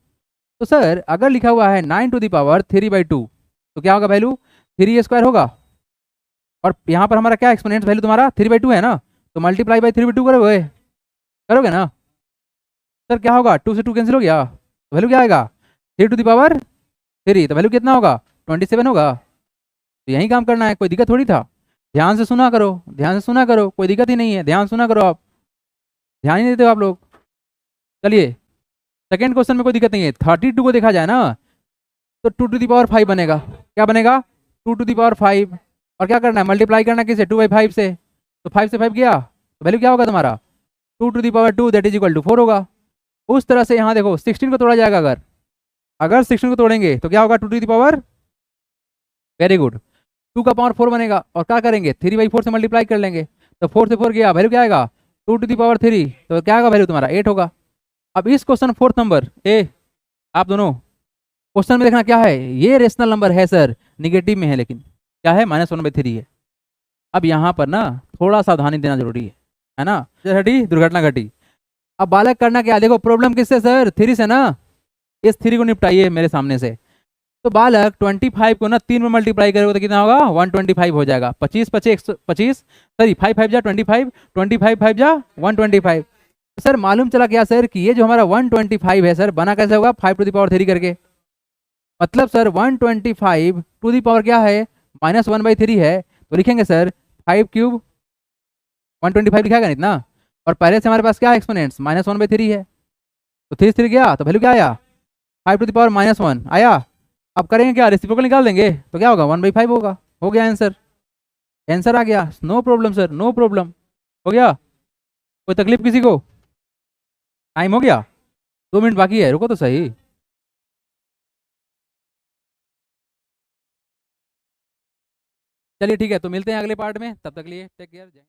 तो सर अगर लिखा हुआ है 9 टू द पावर 3/2, तो क्या होगा? वैल्यू 3 स्क्वायर होगा। और यहाँ पर हमारा क्या एक्सपोनेंट वैल्यू तुम्हारा 3/2 है ना, तो मल्टीप्लाई बाई 3/2 करोगे, करोगे ना। सर क्या होगा? 2 से 2 कैंसिल हो गया, तो वैल्यू क्या आएगा? 3 टू द पावर 3, तो वैल्यू कितना होगा? 27 होगा। तो यही काम करना है, कोई दिक्कत थोड़ी था। ध्यान से सुना करो, ध्यान से सुना करो, कोई दिक्कत ही नहीं है, ध्यान सुना करो आप, ध्यान ही नहीं देते हो आप लोग। चलिए सेकेंड क्वेश्चन में कोई दिक्कत नहीं है। 32 को देखा जाए ना तो 2 to the power 5 बनेगा। क्या बनेगा? 2 to the power 5। और क्या करना है? मल्टीप्लाई करना है किसे? 2/5 से। तो 5 से 5 गया तो वैल्यू क्या होगा तुम्हारा? 2 to the power 2 that is equal to 4 होगा। उस तरह से यहाँ देखो 16 को तोड़ा जाएगा। अगर अगर 16 को तोड़ेंगे तो क्या होगा? 2 to the power, very good, 2 का पावर 4 बनेगा। और क्या करेंगे? 3/4 से मल्टीप्लाई कर लेंगे तो 4 से 4 गया, वैल्यू क्या आएगा? 2 to the power 3, तो क्या आएगा वैल्यू तुम्हारा? 8 होगा। अब इस क्वेश्चन फोर्थ नंबर ए, आप दोनों क्वेश्चन में देखना क्या है, ये रेशनल नंबर है सर, निगेटिव में है, लेकिन क्या है? -1/3 है। अब यहाँ पर ना थोड़ा सावधानी देना जरूरी है ना। घटी दुर्घटना घटी। अब बालक करना क्या? देखो प्रॉब्लम किससे सर? 3 से ना। इस 3 को निपटाइए मेरे सामने से। तो बालक 25 को ना 3 में मल्टीप्लाई करोगे तो कितना होगा? 125 हो जाएगा। 25 25 25, सॉरी 5 5 जा 25, 25 5 जा 125। सर मालूम चला क्या सर कि ये जो हमारा 125 है सर बना कैसे होगा? 5 to the power 3 करके। मतलब सर 125 टू दी पावर क्या है? -1/3 है। तो लिखेंगे सर 5³ 125 लिखा गया ना। और पहले से हमारे पास क्या है? एक्सपोनेंट्स -1/3 है। तो 3 3 गया तो वैल्यू क्या आया? 5 to the power -1 आया। अब करेंगे क्या? रेसिप्रोकल निकाल देंगे तो क्या होगा? 1/5 होगा। हो गया आंसर, आंसर आ गया। No problem sir, no problem, हो गया। कोई तकलीफ किसी को? टाइम हो गया, 2 मिनट बाकी है, रुको तो सही। चलिए ठीक है, तो मिलते हैं अगले पार्ट में, तब तक लिए टेक केयर।